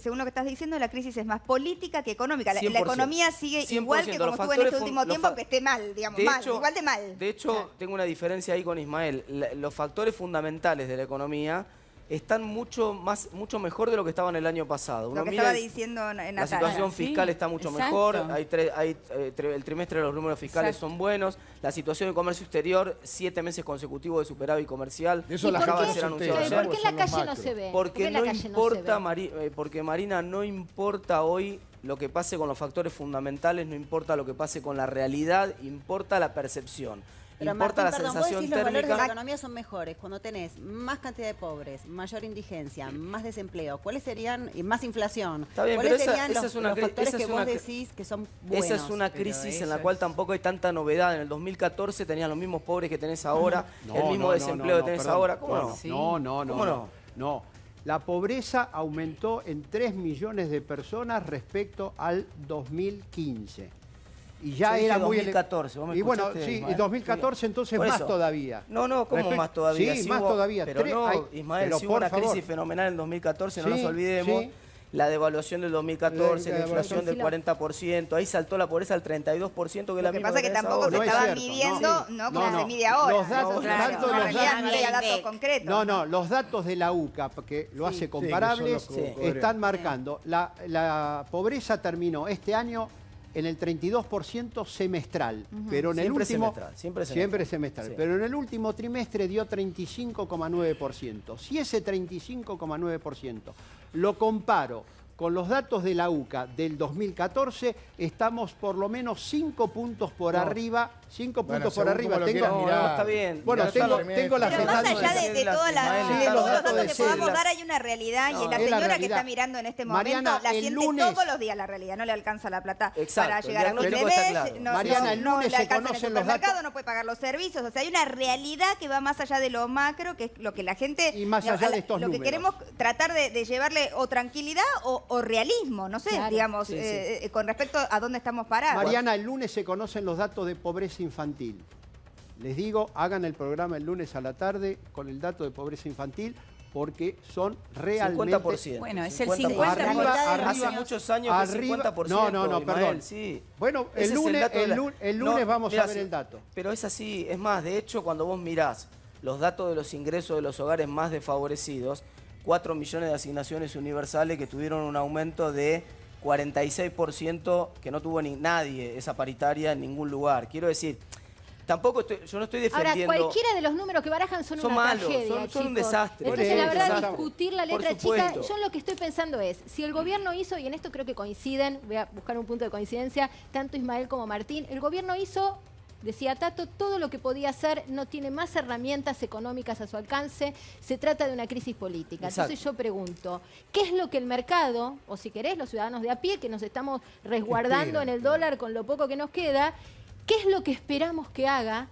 según lo que estás diciendo, la crisis es más política que económica. La economía sigue igual que como estuvo en este último tiempo, aunque esté mal, digamos, igual de mal. De hecho, tengo una diferencia ahí con Ismael. Los factores fundamentales de la economía están mucho mejor de lo que estaban el año pasado. Lo que estaba diciendo en la situación fiscal está mucho mejor, el trimestre de los números fiscales son buenos, la situación de comercio exterior, 7 meses consecutivos de superávit comercial. Eso acaba de ser anunciado ayer. ¿Por qué en la calle no se ve? Porque no importa, porque Marina, no importa hoy lo que pase con los factores fundamentales, no importa lo que pase con la realidad, importa la percepción. Pero importa Martín, la sensación los valores de térmica. la economía son mejores cuando tenés más cantidad de pobres, mayor indigencia, más desempleo. ¿Cuáles serían, y más inflación? Está bien, ¿Cuáles pero serían los factores que vos decís que son buenos? Esa es una crisis en la cual tampoco hay tanta novedad. En el 2014 tenías los mismos pobres que tenés ahora, el mismo desempleo que tenés ahora. ¿Cómo no? ¿Cómo no? La pobreza aumentó en 3 millones de personas respecto al 2015. Y ya yo era dije muy 2014, ¿vos me y bueno, escuchaste, sí, Ismael? y 2014 entonces Por más eso. todavía. No, ¿cómo más todavía? Sí, Si más hubo, todavía. Pero no, Ismael, pero si hubo por una favor. crisis fenomenal en 2014, no nos Sí, olvidemos. sí. La devaluación del 2014, La la inflación del 40%, ahí saltó la pobreza al 32%, que es la Lo que misma pasa es que tenés tampoco ahora. se No es estaba cierto, midiendo, no. como No, se mide ahora. los datos- Claro, tanto en los realidad datos- no había datos concretos. Los datos de la UCA, que lo hace comparables, que son los están marcando. La pobreza terminó este año en el 32% semestral, pero en el Siempre último... semestral, siempre semestral. Sí. Pero en el último trimestre dio 35,9%. Si ese 35,9% lo comparo con los datos de la UCA del 2014, estamos por lo menos 5 puntos por arriba. 5 puntos por arriba. Está bien. Bueno, tengo la Pero más allá de todos los datos que podamos dar, hay una realidad, y la señora que está mirando en este momento Mariana, la el siente lunes- todos los días la realidad, no le alcanza la plata Exacto, para llegar a el fin de diagnóstico está mes, claro. Mariana, el no lunes le se alcanza en el conocen los supermercado, datos. no puede pagar los servicios, o sea, hay una realidad que va más allá de lo macro, que es lo que la gente, Y más allá de estos lo que números. queremos tratar de llevarle o tranquilidad o realismo, no sé, Claro. digamos, Sí, con respecto a dónde estamos parados. Mariana, el lunes se conocen los datos de pobreza infantil. Les digo, hagan el programa el lunes a la tarde con el dato de pobreza infantil, porque son realmente... 50%. Bueno, es el 50%. 50%. Hace muchos años que es 50%. No, Ismael, perdón. Sí. Bueno, Ese el es lunes, dato de la- el lunes No, vamos mirá, a ver sí, el dato. Pero es así, es más, de hecho, cuando vos mirás los datos de los ingresos de los hogares más desfavorecidos, 4 millones de asignaciones universales que tuvieron un aumento de 46%, que no tuvo nadie esa paritaria en ningún lugar. Quiero decir, yo no estoy Ahora, defendiendo... cualquiera de los números que barajan son una malos, tragedia, son un chicos. desastre. Entonces, Por la eso, verdad, exacto. discutir la Por letra chica, supuesto. yo lo que estoy pensando es, si el gobierno hizo, y en esto creo que coinciden, voy a buscar un punto de coincidencia, tanto Ismael como Martín, el gobierno hizo decía Tato, todo lo que podía hacer no tiene más herramientas económicas a su alcance, se trata de una crisis política. Exacto. Entonces yo pregunto, ¿qué es lo que el mercado, o si querés los ciudadanos de a pie, que nos estamos resguardando en el dólar con lo poco que nos queda, qué es lo que esperamos que haga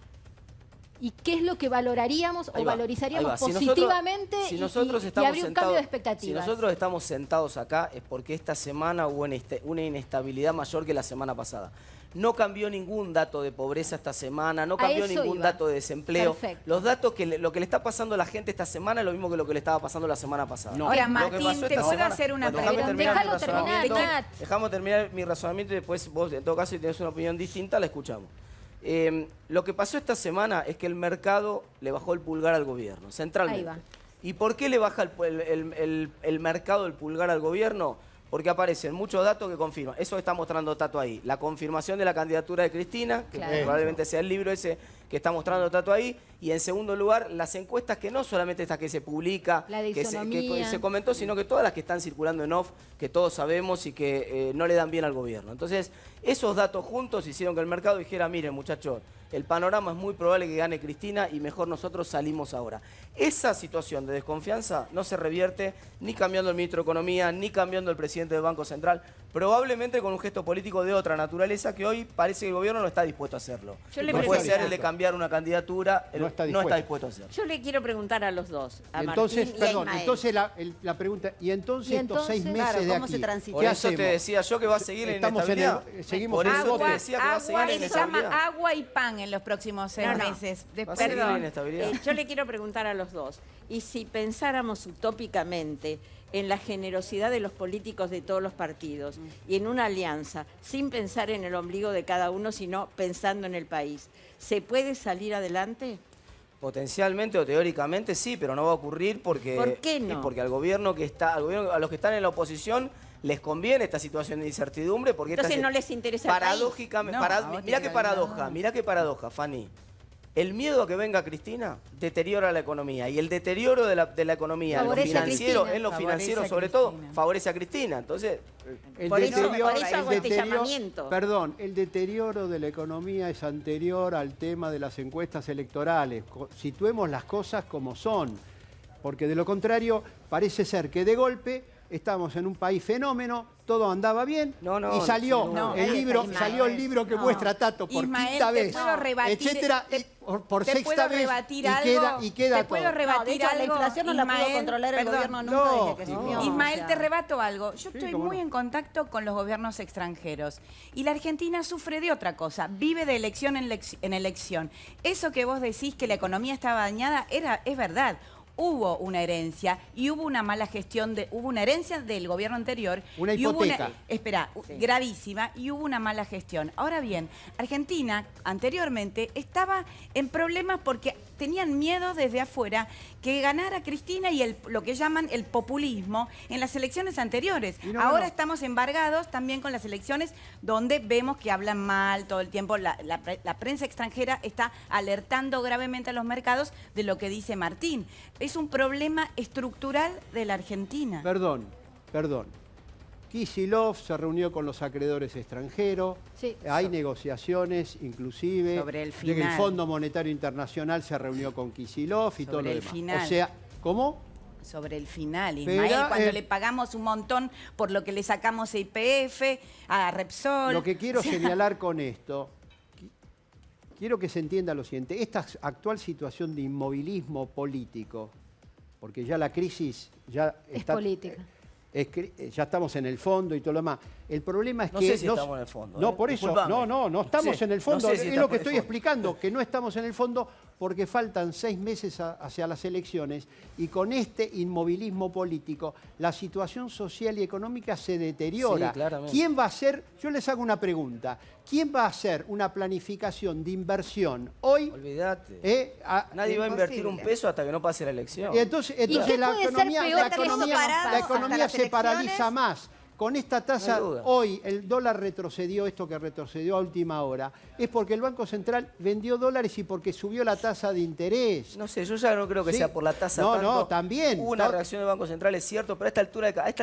y qué es lo que valoraríamos o valorizaríamos positivamente si nosotros y estamos habría un cambio de sentados, expectativas? si nosotros estamos sentados acá es porque esta semana hubo una inestabilidad mayor que la semana pasada. No cambió ningún dato de pobreza esta semana, no cambió ningún dato de desempleo. Perfecto. Los datos lo que le está pasando a la gente esta semana es lo mismo que lo que le estaba pasando la semana pasada. No. Ahora, Lo que Martín, pasó te esta puedo semana- hacer una Bueno, déjame pregunta. terminar mi Déjalo terminar, razonamiento. Nat. Déjame terminar mi razonamiento y después vos, en todo caso, si tenés una opinión distinta, la escuchamos. Lo que pasó esta semana es que el mercado le bajó el pulgar al gobierno, centralmente. Ahí va. ¿Y por qué le baja el mercado el pulgar al gobierno? Porque aparecen muchos datos que confirman. Eso está mostrando Tato ahí. La confirmación de la candidatura de Cristina, que Claro. probablemente sea el libro ese que está mostrando Tato ahí. Y en segundo lugar, las encuestas que no solamente esta que se publica, La de que Isonomía. se comentó, sino que todas las que están circulando en off, que todos sabemos y que no le dan bien al gobierno. Entonces, esos datos juntos hicieron que el mercado dijera, miren muchachos, el panorama es muy probable que gane Cristina y mejor nosotros salimos ahora. Esa situación de desconfianza no se revierte ni cambiando el ministro de Economía, ni cambiando el presidente del Banco Central, probablemente con un gesto político de otra naturaleza que hoy parece que el gobierno no está dispuesto a hacerlo. Yo le No puede pregunto- ser el de cambiar una candidatura, No está no está dispuesto. dispuesto a hacerlo. Yo le quiero preguntar a los dos, a Entonces, Martín y a perdón, Ismael. entonces la pregunta, y entonces estos 6 meses claro, de ¿cómo aquí, se transita? Por ¿qué eso te hacemos? decía yo que va a seguir la Estamos en inestabilidad. seguimos Por en eso el te decía que va a seguir la se llama inestabilidad. agua y pan en los próximos 6 No, no. meses. Va a seguir la Perdón. inestabilidad. Yo le quiero preguntar a los dos, y si pensáramos utópicamente en la generosidad de los políticos de todos los partidos y en una alianza, sin pensar en el ombligo de cada uno, sino pensando en el país, ¿se puede salir adelante? Potencialmente o teóricamente sí, pero no va a ocurrir porque, ¿Por qué no? Porque al gobierno, a los que están en la oposición les conviene esta situación de incertidumbre porque Entonces no les interesa el país. paradójicamente, No, a vos te mirá qué digo, paradoja, no. mirá qué paradoja, Fanny. El miedo a que venga Cristina deteriora la economía y el deterioro de la economía Favorece a financiero, Cristina. en lo Favorece financiero a sobre todo, Cristina. favorece a Cristina. Entonces, Por eso hago este llamamiento. Perdón, el deterioro de la economía es anterior al tema de las encuestas electorales. Situemos las cosas como son, porque de lo contrario parece ser que de golpe estamos en un país fenómeno, todo andaba bien y salió no, el libro, Ismael, salió el libro que no. muestra Tato por Ismael, quinta te vez, puedo rebatir- etcétera, te- y por ¿Te sexta puedo vez rebatir y algo? queda ¿Te todo. puedo rebatir de hecho, la algo? inflación no la pudo Ismael? controlar el Perdón. gobierno nunca No, desde que asumió. Ismael, O sea, te rebato algo. Yo Sí, estoy cómo muy no. en contacto con los gobiernos extranjeros. Y la Argentina sufre de otra cosa. Vive de elección en elección. Eso que vos decís que la economía estaba dañada, es verdad. Hubo una herencia y hubo una mala gestión, hubo una herencia del gobierno anterior. Una y hubo hipoteca. gravísima, y hubo una mala gestión. Ahora bien, Argentina anteriormente estaba en problemas porque tenían miedo desde afuera que ganara Cristina y lo que llaman el populismo en las elecciones anteriores. Y no, Ahora no. estamos embargados también con las elecciones donde vemos que hablan mal todo el tiempo. La prensa extranjera está alertando gravemente a los mercados de lo que dice Martín. Es un problema estructural de la Argentina. Perdón. Kicillof se reunió con los acreedores extranjeros, Sí. hay negociaciones inclusive, Sobre el de que el final. Fondo Monetario Internacional se reunió con Kicillof y todo Sobre lo el demás. final. O sea, ¿cómo? Sobre el final, Pero, Ismael, cuando le pagamos un montón por lo que le sacamos a YPF, a Repsol. Lo que quiero O sea, señalar con esto, quiero que se entienda lo siguiente, esta actual situación de inmovilismo político, porque ya la crisis ya Es está... política. Ya estamos en el fondo y todo lo demás. El problema es No que... sé si estamos en el fondo, No, ¿eh? por eso, Disculpame. no estamos Sí, en el fondo. no sé si Es estamos lo que en el estoy fondo. explicando, que no estamos en el fondo porque faltan 6 meses hacia las elecciones y con este inmovilismo político la situación social y económica se deteriora. Sí, claramente. ¿Quién va a hacer? Yo les hago una pregunta. ¿Quién va a hacer una planificación de inversión hoy? Olvídate. Nadie va a invertir un peso hasta que no pase la elección. Y entonces qué la puede ser economía, peor la que eso economía, parado la hasta economía las se paraliza elecciones? más. con esta tasa, No hay duda. hoy el dólar retrocedió, esto que retrocedió a última hora, es porque el Banco Central vendió dólares y porque subió la tasa de interés. No sé, yo ya no creo que Sí. sea por la tasa No, tanto. no, también. Hubo una reacción del Banco Central, es cierto, pero a esta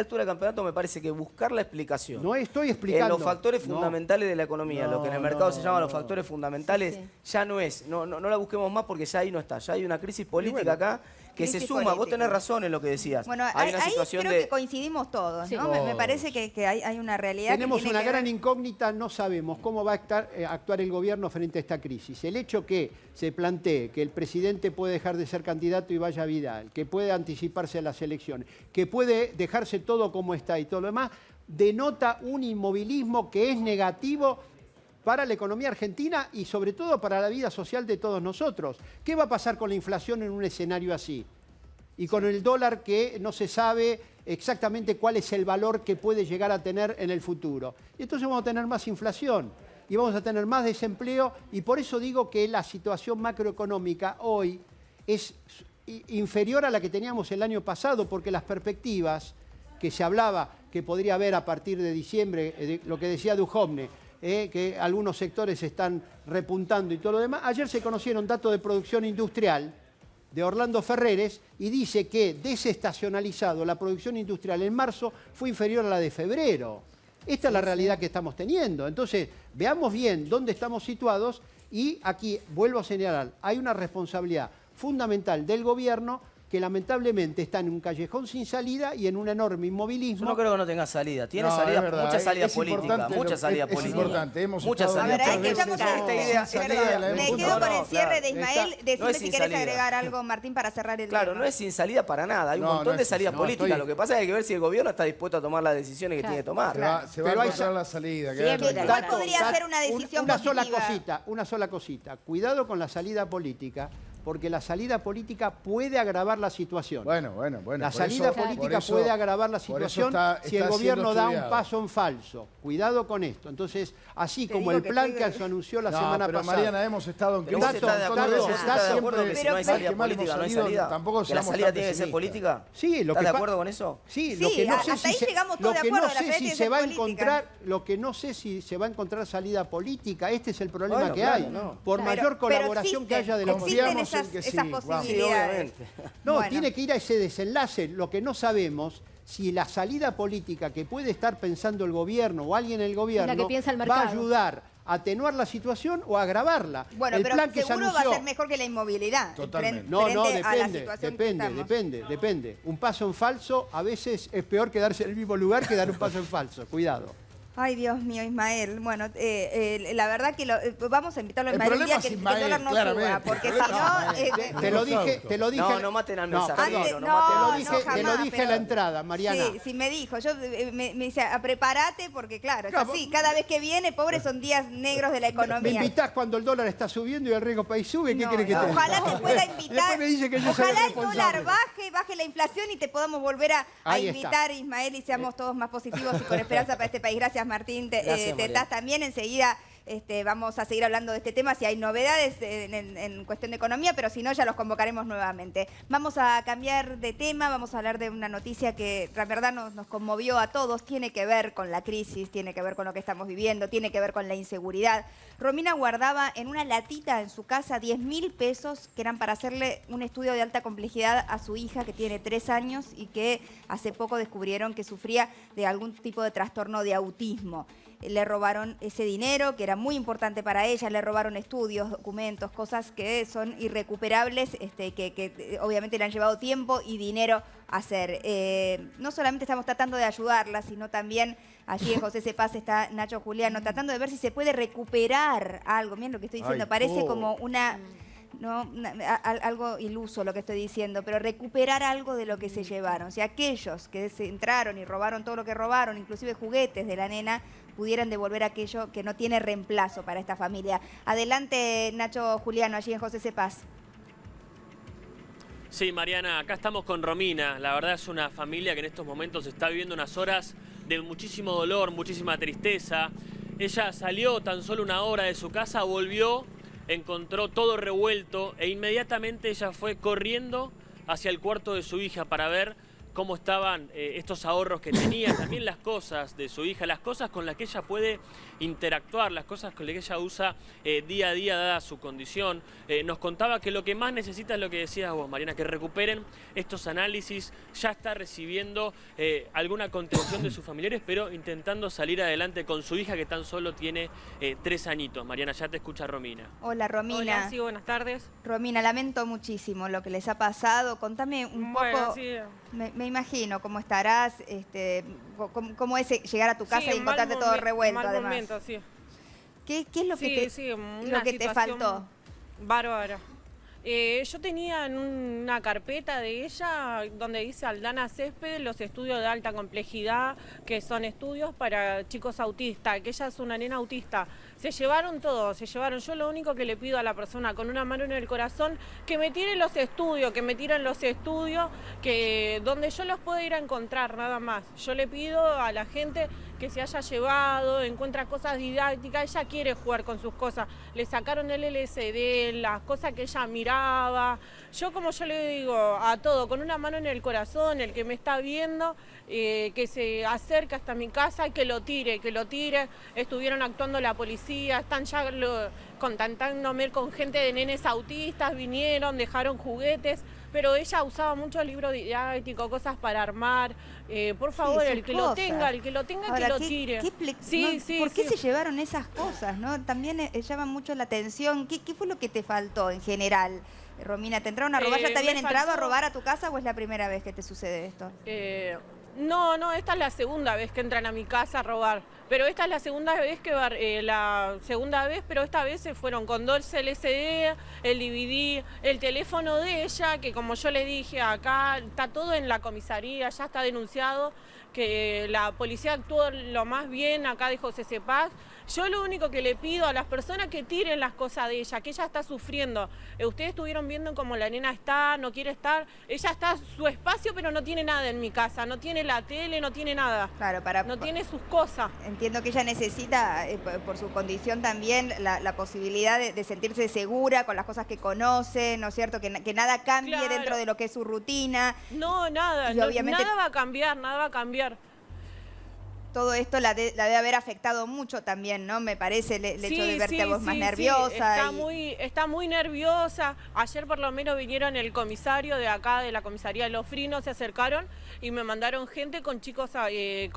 altura del campeonato me parece que buscar la explicación No estoy explicando. en los factores No. fundamentales de la economía, lo que en el mercado se llaman los factores fundamentales, Sí. ya no es. No la busquemos más porque ya ahí no está. Ya hay una crisis política acá que Crisis se suma. Vos política. tenés razón en lo que decías. Bueno, hay una ahí situación creo que coincidimos todos, Sí. ¿no? Me parece que hay una realidad Tenemos que tiene una que ver- gran incógnita, no sabemos cómo va a actuar el gobierno frente a esta crisis. El hecho que se plantee que el presidente puede dejar de ser candidato y vaya Vidal, que puede anticiparse a las elecciones, que puede dejarse todo como está y todo lo demás, denota un inmovilismo que es negativo para la economía argentina y sobre todo para la vida social de todos nosotros. ¿Qué va a pasar con la inflación en un escenario así? Y con el dólar que no se sabe exactamente cuál es el valor que puede llegar a tener en el futuro. Y entonces vamos a tener más inflación y vamos a tener más desempleo y por eso digo que la situación macroeconómica hoy es inferior a la que teníamos el año pasado porque las perspectivas que se hablaba que podría haber a partir de diciembre, lo que decía Duhovne, que algunos sectores están repuntando y todo lo demás. Ayer se conocieron datos de producción industrial de Orlando Ferreres y dice que desestacionalizado la producción industrial en marzo fue inferior a la de febrero. Esta es la realidad que estamos teniendo. Entonces, veamos bien dónde estamos situados y aquí vuelvo a señalar, hay una responsabilidad fundamental del gobierno que lamentablemente está en un callejón sin salida y en un enorme inmovilismo. Yo no creo que no tenga salida. Tiene No, salida, es verdad, mucha salida es política. importante Mucha lo- salida es política. importante, hemos Mucha estado salida. A ver, hay que muchas estamos veces esta idea- sin salida perdón, de la Me hemos quedo juntado. con el cierre de claro. Ismael. No Decime es si sin querés salida. agregar algo, Martín, para cerrar el Claro, tema. no es sin salida para nada. Hay un No, montón no de es salida sin- no, política. estoy- Lo que pasa es que hay que ver si el gobierno está dispuesto a tomar las decisiones que Claro. tiene que tomar. Se va a Pero hay encontrar la salida. Sí, quédate mira, tranquilo. ¿Cuál podría ser una decisión una sola positiva? una sola cosita. Cuidado con la salida política, porque la salida política puede agravar la situación. Bueno. La por salida eso- política por eso- puede agravar la por eso situación está si el siendo gobierno da un estudiado. paso en falso. Cuidado con esto. Entonces, así Te como digo el que plan estoy- que se anunció la No, semana pero pasada. Mariana, hemos estado en Pero crisis vos estás de un acuerdo, montón vos veces. estás de Siempre- acuerdo que si no hay pero- salida que mal política, no hay hemos salido, salida. tampoco Que la seamos salida tan tiene que ser pesimistas. política. Sí, lo ¿Estás que de pa- acuerdo con eso? Sí, Sí, lo que no sé hasta ahí si llegamos lo todos de que acuerdo, no la sé salida si tiene se que va a ser política. encontrar, lo que no sé si se va a encontrar salida política. Este es el problema Bueno, que claro, hay. no. Por Pero- mayor pero colaboración que existen, haya de la Confiamos existen en que esas sí, vamos. Sí, posibilidades. obviamente. No, Bueno. tiene que ir a ese desenlace. Lo que no sabemos si la salida política que puede estar pensando el gobierno o alguien en el gobierno que piensa el va a mercado. ayudar a atenuar la situación o a agravarla. Bueno, el pero plan que se seguro va a anunció, ser mejor que la inmovilidad. Totalmente. No, no, frente a la depende, situación que estamos. depende. Un paso en falso a veces es peor quedarse en el mismo lugar que dar un paso en falso. Cuidado. Ay, Dios mío, Ismael. Bueno, la verdad que vamos a invitarlo a El Ismael un problema día es que el Ismael, dólar no claramente. suba, porque El si problema no... es Ismael. Te lo dije. No, no maten al mensajero, Antes- no no, maten al te lo jamás, dije pero- en la entrada, Mariana. Sí, me dijo. Yo me dice, prepárate porque claro, es Claro, así. Cada vez que viene, pobre, son días negros de la Me economía. invitás cuando el dólar está subiendo y el riesgo país sube. ¿Qué No, querés que te diga? ojalá te pueda Después invitar. me dice que yo soy el Ojalá el dólar responsable. baje la inflación y te podamos volver a Ahí está. invitar, Ismael, y seamos todos más positivos y con esperanza para este país. Gracias, Martín. Gracias, Tetaz Mariana. también. Enseguida vamos a seguir hablando de este tema si hay novedades en cuestión de economía, pero si no, ya los convocaremos nuevamente. Vamos a cambiar de tema, vamos a hablar de una noticia que la verdad nos conmovió a todos. Tiene que ver con la crisis, tiene que ver con lo que estamos viviendo, tiene que ver con la inseguridad. Romina guardaba en una latita en su casa 10.000 pesos que eran para hacerle un estudio de alta complejidad a su hija que tiene 3 años y que hace poco descubrieron que sufría de algún tipo de trastorno de autismo. Le robaron ese dinero que era muy importante para ella, le robaron estudios, documentos, cosas que son irrecuperables, que obviamente le han llevado tiempo y dinero a hacer. No solamente estamos tratando de ayudarla, sino también allí en José Cepaz está Nacho Juliano, tratando de ver si se puede recuperar algo. Miren lo que estoy diciendo, Ay, parece como una... No, algo iluso lo que estoy diciendo, pero recuperar algo de lo que se llevaron. Si aquellos que se entraron y robaron todo lo que robaron, inclusive juguetes de la nena, pudieran devolver aquello que no tiene reemplazo para esta familia. Adelante, Nacho Juliano, allí en José Cepaz. Sí, Mariana, acá estamos con Romina. La verdad es una familia que en estos momentos está viviendo unas horas de muchísimo dolor, muchísima tristeza. Ella salió tan solo una hora de su casa, volvió, encontró todo revuelto e inmediatamente ella fue corriendo hacia el cuarto de su hija para ver cómo estaban estos ahorros que tenía, también las cosas de su hija, las cosas con las que ella puede interactuar, las cosas con las que ella usa día a día dada su condición. Nos contaba que lo que más necesita es lo que decías vos, Mariana, que recuperen estos análisis. Ya está recibiendo alguna contención de sus familiares, pero intentando salir adelante con su hija, que tan solo tiene 3 añitos. Mariana, ya te escucha Romina. Hola, Romina. Hola, sí, buenas tardes. Romina, lamento muchísimo lo que les ha pasado. Contame un poco, Sí. me imagino cómo estarás, cómo es llegar a tu casa y encontrarte todo revuelto, mal además. momento, sí. ¿Qué es lo que una te situación faltó? Bárbara. Yo tenía en una carpeta de ella donde dice Aldana Céspedes los estudios de alta complejidad, que son estudios para chicos autistas, que ella es una nena autista. Se llevaron todo, se llevaron. Yo lo único que le pido a la persona con una mano en el corazón, que me tiren los estudios, que donde yo los pueda ir a encontrar, nada más. Yo le pido a la gente que se haya llevado, encuentra cosas didácticas, ella quiere jugar con sus cosas. Le sacaron el LCD, las cosas que ella miraba. Yo, como yo le digo a todo, con una mano en el corazón, el que me está viendo, que se acerque hasta mi casa y que lo tire. Estuvieron actuando la policía, están ya contactándome con gente de nenes autistas, vinieron, dejaron juguetes, pero ella usaba muchos libros didácticos, cosas para armar. Por favor, Sí, el que lo tenga, que Ahora, lo tire. ¿Por qué se llevaron esas cosas, no? También llaman mucho la atención. ¿Qué fue lo que te faltó en general, Romina? ¿Te entraron a robar? ¿Ya te habían entrado a robar a tu casa o es la primera vez que te sucede esto? No, esta es la segunda vez que entran a mi casa a robar. Pero esta es la segunda vez pero esta vez se fueron con 2 LCD, el DVD, el teléfono de ella, que como yo le dije, acá está todo en la comisaría, ya está denunciado, que la policía actuó lo más bien acá de José Cepaz. Yo lo único que le pido a las personas que tiren las cosas de ella, que ella está sufriendo. Ustedes estuvieron viendo cómo la nena está, no quiere estar. Ella está a su espacio, pero no tiene nada en mi casa. No tiene la tele, no tiene nada. Claro, no tiene sus cosas. Entiendo que ella necesita, por su condición también, la posibilidad de sentirse segura con las cosas que conoce, ¿no es cierto? Que nada cambie dentro de lo que es su rutina. No, nada. Y obviamente, nada va a cambiar. Todo esto la debe haber afectado mucho también, ¿no? Me parece el hecho de verte a vos más nerviosa. Está muy nerviosa. Ayer por lo menos vinieron el comisario de acá, de la comisaría de Los Frinos, se acercaron y me mandaron gente con chicos de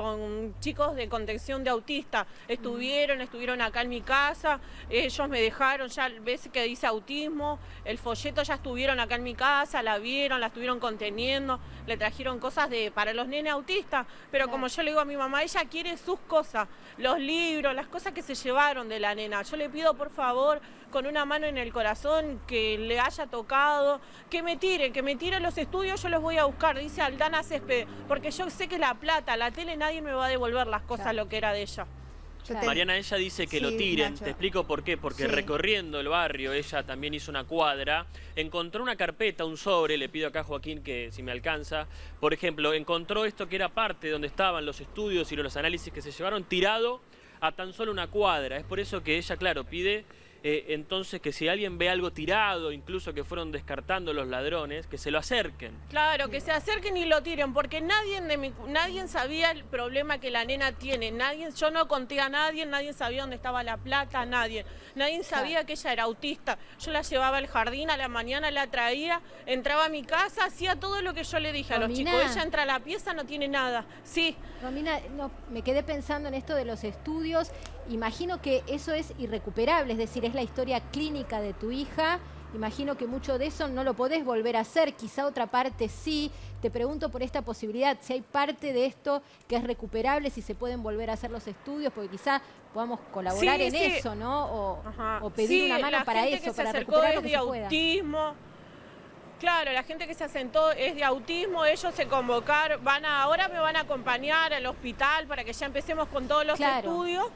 contención de autista. Estuvieron acá en mi casa, ellos me dejaron, ya ves que dice autismo, el folleto, ya estuvieron acá en mi casa, la vieron, la estuvieron conteniendo, le trajeron cosas para los nenes autistas, pero como yo le digo a mi mamá, ella quiere sus cosas, los libros, las cosas que se llevaron de la nena. Yo le pido, por favor, con una mano en el corazón, que le haya tocado, que me tire los estudios, yo los voy a buscar, dice Aldana Céspedes, porque yo sé que la plata, la tele, nadie me va a devolver las cosas, lo que era de ella. Mariana, ella dice que lo tiren. Nacho. Te explico por qué. Porque recorriendo el barrio, ella también hizo una cuadra, encontró una carpeta, un sobre, le pido acá a Joaquín que si me alcanza, por ejemplo, encontró esto que era parte donde estaban los estudios y los análisis que se llevaron, tirado a tan solo una cuadra. Es por eso que ella, claro, pide entonces que si alguien ve algo tirado, incluso que fueron descartando los ladrones, que se lo acerquen. Claro, que se acerquen y lo tiren, porque nadie sabía el problema que la nena tiene. Yo no conté a nadie sabía dónde estaba la plata, nadie sabía que ella era autista. Yo la llevaba al jardín, a la mañana la traía, entraba a mi casa, hacía todo lo que yo le dije a los chicos. Ella entra a la pieza, no tiene nada. Sí. Romina, me quedé pensando en esto de los estudios. Imagino que eso es irrecuperable, es decir, es la historia clínica de tu hija. Imagino que mucho de eso no lo podés volver a hacer, quizá otra parte sí. Te pregunto por esta posibilidad, si hay parte de esto que es recuperable, si se pueden volver a hacer los estudios, porque quizá podamos colaborar en eso, ¿no? O pedir una mano para eso, para recuperar lo que se pueda. Autismo. Claro, la gente que se asentó es de autismo, ellos se convocaron, ahora me van a acompañar al hospital para que ya empecemos con todos los estudios.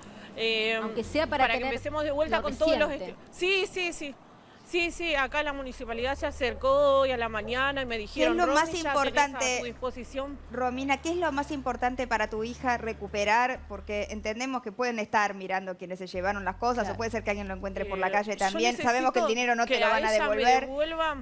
Aunque sea para que empecemos de vuelta con todos los estudios. Sí. Sí, acá la municipalidad se acercó hoy a la mañana y me dijeron, ¿qué es lo más "Romy, ya importante, tenés a tu disposición"? Romina, qué es lo más importante para tu hija recuperar? Porque entendemos que pueden estar mirando quienes se llevaron las cosas, o puede ser que alguien lo encuentre por la calle también. Sabemos que el dinero no te lo van a devolver.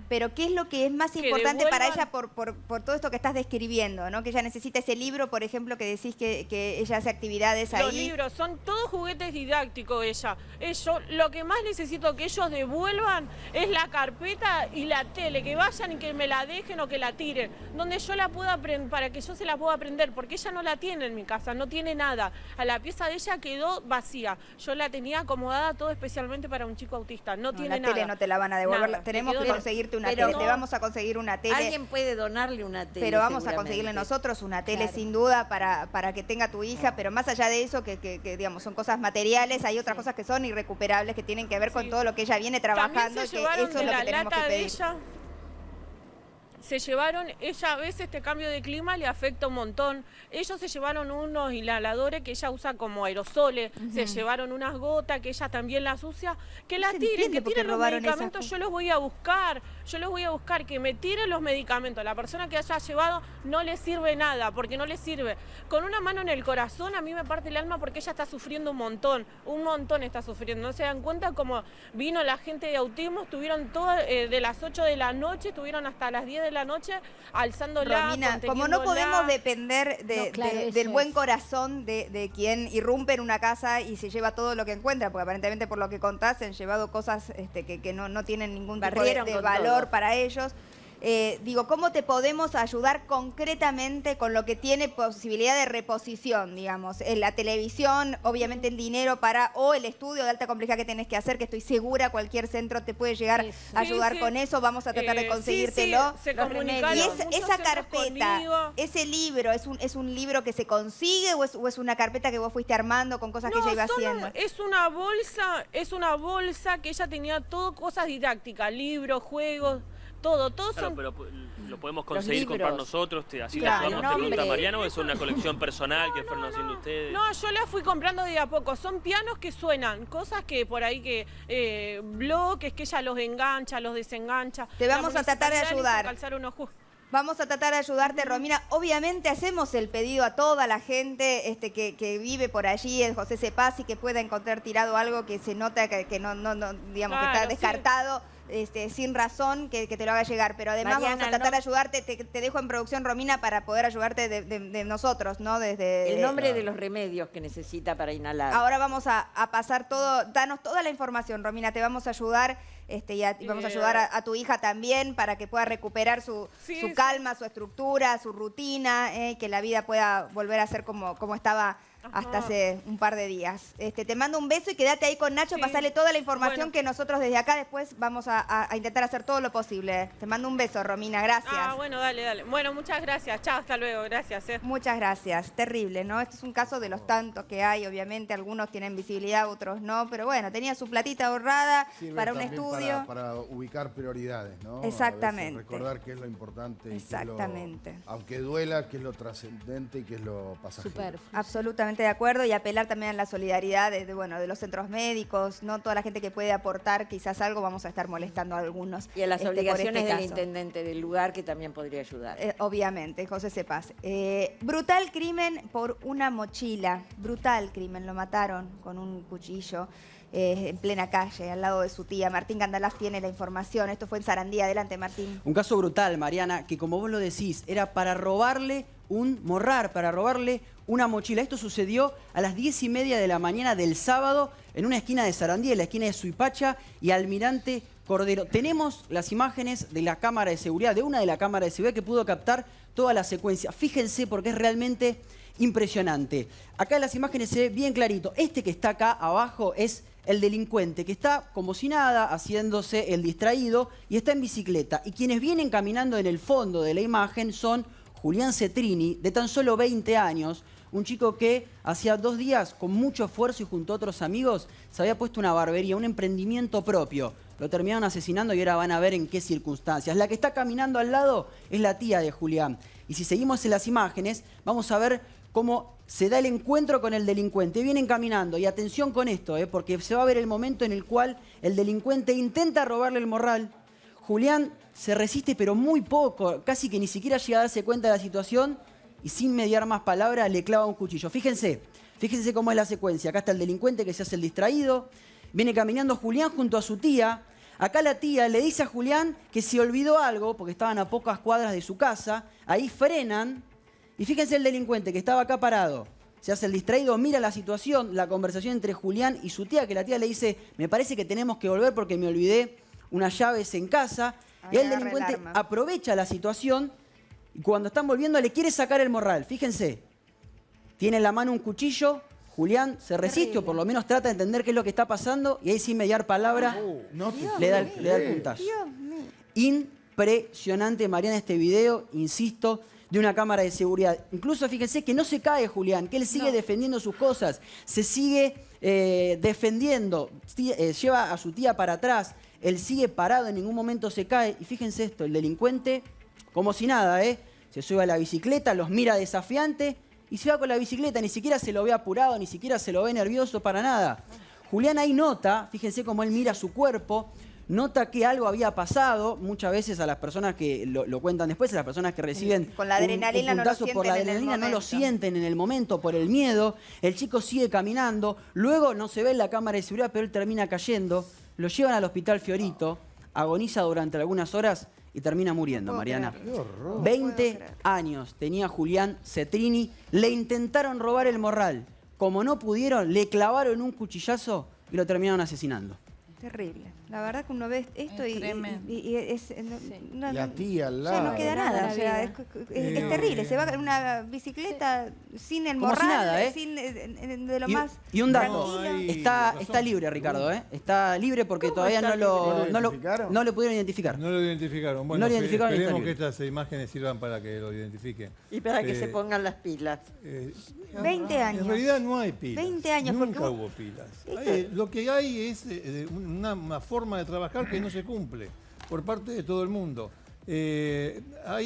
Pero ¿qué es lo que es más importante para ella por todo esto que estás describiendo, ¿no? Que ella necesita ese libro, por ejemplo, que decís que ella hace actividades ahí. Los libros son todos juguetes didácticos ella. Lo que más necesito que ellos devuelvan es la carpeta y la tele, que vayan y que me la dejen o que la tiren, donde yo la pueda aprender, para que yo se la pueda aprender, porque ella no la tiene en mi casa, no tiene nada. A la pieza de ella quedó vacía. Yo la tenía acomodada todo especialmente para un chico autista, no tiene nada. La tele no te la van a devolver, Nada. tenemos que conseguirte una tele, te vamos a conseguir una tele. Alguien puede donarle una tele. Pero vamos a conseguirle nosotros una tele sin duda para que tenga tu hija, pero más allá de eso, que digamos, son cosas materiales, hay otras cosas que son irrecuperables, que tienen que ver con todo lo que ella viene trabajando, que eso es lo que tenemos que pedir. Se llevaron, ella a veces este cambio de clima le afecta un montón. Ellos se llevaron unos inhaladores que ella usa como aerosoles, se llevaron unas gotas que ella también las usa, que la tiren, que tiren los medicamentos, yo los voy a buscar, que me tiren los medicamentos. La persona que haya llevado no le sirve nada, porque no le sirve. Con una mano en el corazón a mí me parte el alma porque ella está sufriendo un montón está sufriendo. No se dan cuenta cómo vino la gente de autismo, estuvieron todas de las 8 de la noche, estuvieron hasta las 10 de la noche alzándola, Romina, como no podemos depender del buen corazón de quien irrumpe en una casa y se lleva todo lo que encuentra, porque aparentemente por lo que contás se han llevado cosas que no tienen ningún tipo de valor para ellos. Digo, ¿cómo te podemos ayudar concretamente con lo que tiene posibilidad de reposición, digamos? La televisión, obviamente el dinero o el estudio de alta complejidad que tenés que hacer, que estoy segura cualquier centro te puede llegar a ayudar con eso, vamos a tratar de conseguírtelo. Y esa carpeta, ese libro, ¿es un libro que se consigue o es una carpeta que vos fuiste armando con cosas que ella iba haciendo? Es una bolsa que ella tenía todo cosas didácticas, libros, juegos. Todo claro, pero lo podemos conseguir comprar nosotros, así le ayudamos a preguntar a Mariana, o es una colección personal que fueron haciendo ustedes. No, yo la fui comprando de a poco. Son pianos que suenan, cosas que por ahí bloques que ella los engancha, los desengancha. Te vamos a tratar de ayudar. Vamos a tratar de ayudarte, Romina. Obviamente hacemos el pedido a toda la gente que vive por allí en José Cepaz y que pueda encontrar tirado algo que se nota que no digamos, que está descartado. Sin razón, que te lo haga llegar. Pero además Mariana, vamos a tratar de ayudarte. Te dejo en producción, Romina, para poder ayudarte de nosotros, ¿no? El nombre de los remedios que necesita para inhalar. Ahora vamos a pasar todo. Danos toda la información, Romina. Te vamos a ayudar y vamos a ayudar a tu hija también para que pueda recuperar su calma, su estructura, su rutina, que la vida pueda volver a ser como estaba hasta hace un par de días. Te mando un beso y quédate ahí con Nacho, pasale toda la información que nosotros desde acá después vamos a intentar hacer todo lo posible. Te mando un beso, Romina, gracias. Bueno, dale. Bueno, muchas gracias. Chao, hasta luego, gracias. Muchas gracias. Terrible, ¿no? Este es un caso de los tantos que hay, obviamente algunos tienen visibilidad, otros no, pero bueno, tenía su platita ahorrada para un estudio. Para ubicar prioridades, ¿no? Exactamente. Recordar qué es lo importante. Exactamente. Aunque duela, qué es lo trascendente y qué es lo pasajero. Absolutamente de acuerdo, y apelar también a la solidaridad de los centros médicos, no toda la gente que puede aportar quizás algo, vamos a estar molestando a algunos. Y a las obligaciones del intendente del lugar, que también podría ayudar. Obviamente, José Cepaz. Brutal crimen por una mochila, brutal crimen, lo mataron con un cuchillo en plena calle, al lado de su tía. Martín Gandalaf tiene la información, esto fue en Sarandí. Adelante, Martín. Un caso brutal, Mariana, que como vos lo decís, era para robarle un morrar, para robarle una mochila. Esto sucedió a las 10:30 de la mañana del sábado en una esquina de Sarandí, en la esquina de Suipacha y Almirante Cordero. Tenemos las imágenes de la cámara de seguridad, de una de la cámara de seguridad que pudo captar toda la secuencia. Fíjense porque es realmente impresionante. Acá en las imágenes se ve bien clarito. Este que está acá abajo es el delincuente, que está como si nada, haciéndose el distraído, y está en bicicleta. Y quienes vienen caminando en el fondo de la imagen son Julián Cetrini, de tan solo 20 años, un chico que hacía 2 días, con mucho esfuerzo y junto a otros amigos, se había puesto una barbería, un emprendimiento propio. Lo terminaron asesinando y ahora van a ver en qué circunstancias. La que está caminando al lado es la tía de Julián. Y si seguimos en las imágenes, vamos a ver cómo se da el encuentro con el delincuente. Vienen caminando, y atención con esto, porque se va a ver el momento en el cual el delincuente intenta robarle el morral. Julián se resiste, pero muy poco, casi que ni siquiera llega a darse cuenta de la situación, y sin mediar más palabras le clava un cuchillo. Fíjense cómo es la secuencia. Acá está el delincuente que se hace el distraído. Viene caminando Julián junto a su tía. Acá la tía le dice a Julián que se olvidó algo, porque estaban a pocas cuadras de su casa. Ahí frenan. Y fíjense el delincuente que estaba acá parado. Se hace el distraído, mira la situación, la conversación entre Julián y su tía, que la tía le dice, me parece que tenemos que volver porque me olvidé unas llaves en casa. Y el delincuente aprovecha la situación y cuando están volviendo le quiere sacar el morral. Fíjense, tiene en la mano un cuchillo, Julián se resiste o por lo menos trata de entender qué es lo que está pasando y ahí sin mediar palabra le da el puntazo. Impresionante, Mariana, este video, insisto, de una cámara de seguridad. Incluso fíjense que no se cae Julián, que él sigue defendiendo sus cosas, se sigue defendiendo, lleva a su tía para atrás, él sigue parado, en ningún momento se cae. Y fíjense esto, el delincuente, como si nada, se sube a la bicicleta, los mira desafiante y se va con la bicicleta, ni siquiera se lo ve apurado, ni siquiera se lo ve nervioso, para nada. Julián ahí nota, fíjense cómo él mira su cuerpo, nota que algo había pasado. Muchas veces a las personas que lo cuentan después, a las personas que reciben con la adrenalina un puntazo por la adrenalina, no lo sienten en el momento por el miedo. El chico sigue caminando, luego no se ve en la cámara de seguridad, pero él termina cayendo. Lo llevan al hospital Fiorito, agoniza durante algunas horas y termina muriendo, Mariana. 20 años tenía Julián Cetrini, le intentaron robar el morral. Como no pudieron, le clavaron un cuchillazo y lo terminaron asesinando. Terrible. La verdad que uno ve esto y es... La tía al lado. Ya no queda nada. O sea, es terrible. Se va en una bicicleta sin el morral, si nada, sin de lo más y un dato, tranquilo. está libre, Ricardo, Está libre porque todavía no lo pudieron identificar. No lo identificaron. Bueno, no lo identificaron, esperemos que estas imágenes sirvan para que lo identifiquen. Y para que se pongan las pilas. 20 años. En realidad no hay pilas. 20 años. Nunca hubo pilas. Lo que hay es una forma de trabajar que no se cumple por parte de todo el mundo. A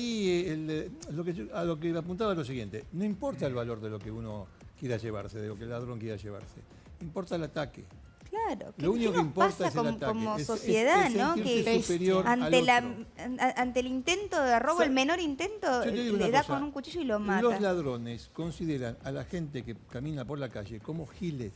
lo que apuntaba es lo siguiente: no importa el valor de lo que uno quiera llevarse, de lo que el ladrón quiera llevarse, importa el ataque. Claro, lo único que importa es el ataque. Como sociedad, ¿no? Que superior ante el intento de robo, el menor intento, le da con un cuchillo y lo mata. Los ladrones consideran a la gente que camina por la calle como giles.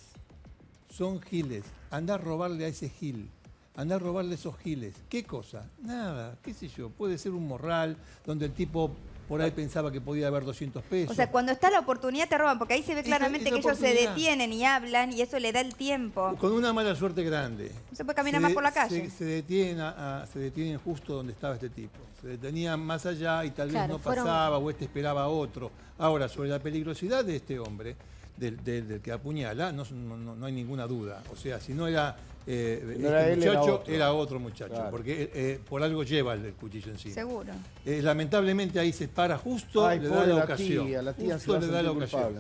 Son giles. Andá a robarle a ese gil. Andá a robarle a esos giles. ¿Qué cosa? Nada, qué sé yo. Puede ser un morral donde el tipo por ahí pensaba que podía haber 200 pesos. O sea, cuando está la oportunidad te roban, porque ahí se ve claramente que ellos se detienen y hablan y eso le da el tiempo. Con una mala suerte grande. No se puede caminar más por la calle. Se detienen justo donde estaba este tipo. Se detenían más allá y tal vez no pasaba o este esperaba a otro. Ahora, sobre la peligrosidad de este hombre, del que apuñala, no hay ninguna duda. O sea, si no era muchacho, era otro muchacho. Claro. Porque por algo lleva el cuchillo encima. Seguro. Lamentablemente ahí se para justo, le da la ocasión. La tía justo le da la ocasión.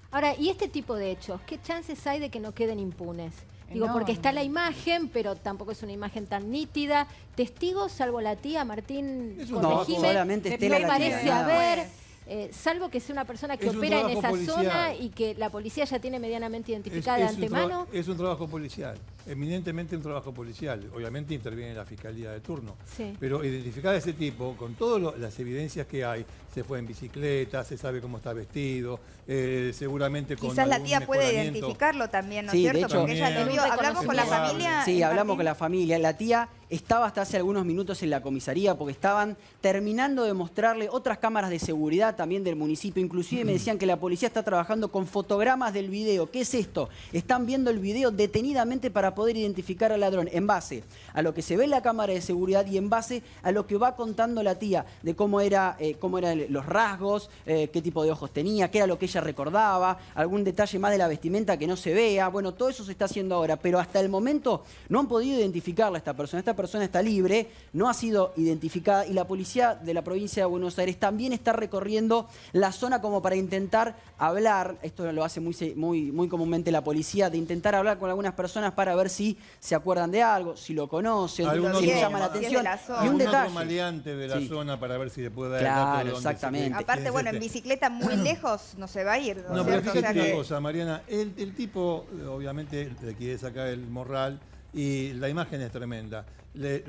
Ahora, ¿y este tipo de hechos? ¿Qué chances hay de que no queden impunes? Digo, porque está la imagen, pero tampoco es una imagen tan nítida. ¿Testigos, salvo la tía, Martín? No, solamente Estela, me parece haber... salvo que sea una persona que opera en esa zona y que la policía ya tiene medianamente identificada de antemano. Es un trabajo policial, eminentemente un trabajo policial. Obviamente interviene la fiscalía de turno. Sí. Pero identificar a ese tipo, con todas las evidencias que hay, se fue en bicicleta, se sabe cómo está vestido, seguramente con quizás la tía puede identificarlo también, ¿no es cierto? De hecho, porque ella lo vio. ¿Hablamos con la familia? Sí, hablamos con la familia. La tía estaba hasta hace algunos minutos en la comisaría porque estaban terminando de mostrarle otras cámaras de seguridad también del municipio. Inclusive me decían que la policía está trabajando con fotogramas del video. ¿Qué es esto? Están viendo el video detenidamente para poder identificar al ladrón en base a lo que se ve en la cámara de seguridad y en base a lo que va contando la tía de cómo eran los rasgos, qué tipo de ojos tenía, qué era lo que ella recordaba, algún detalle más de la vestimenta que no se vea. Bueno, todo eso se está haciendo ahora, pero hasta el momento no han podido identificarla a esta persona. Esta persona está libre, no ha sido identificada y la policía de la provincia de Buenos Aires también está recorriendo la zona como para intentar hablar, esto lo hace muy comúnmente la policía, de intentar hablar con algunas personas para ver si se acuerdan de algo, si lo conocen, si les llama la atención. Y un detalle. Otro maleante de la zona para ver si le puede dar el dato de dónde Exactamente. Aparte, bueno, en bicicleta muy lejos no se va a ir. ¿no? No, pero ¿Cierto? O sea fíjate una que- cosa, Mariana. El tipo, obviamente, le quiere sacar el morral y la imagen es tremenda. Le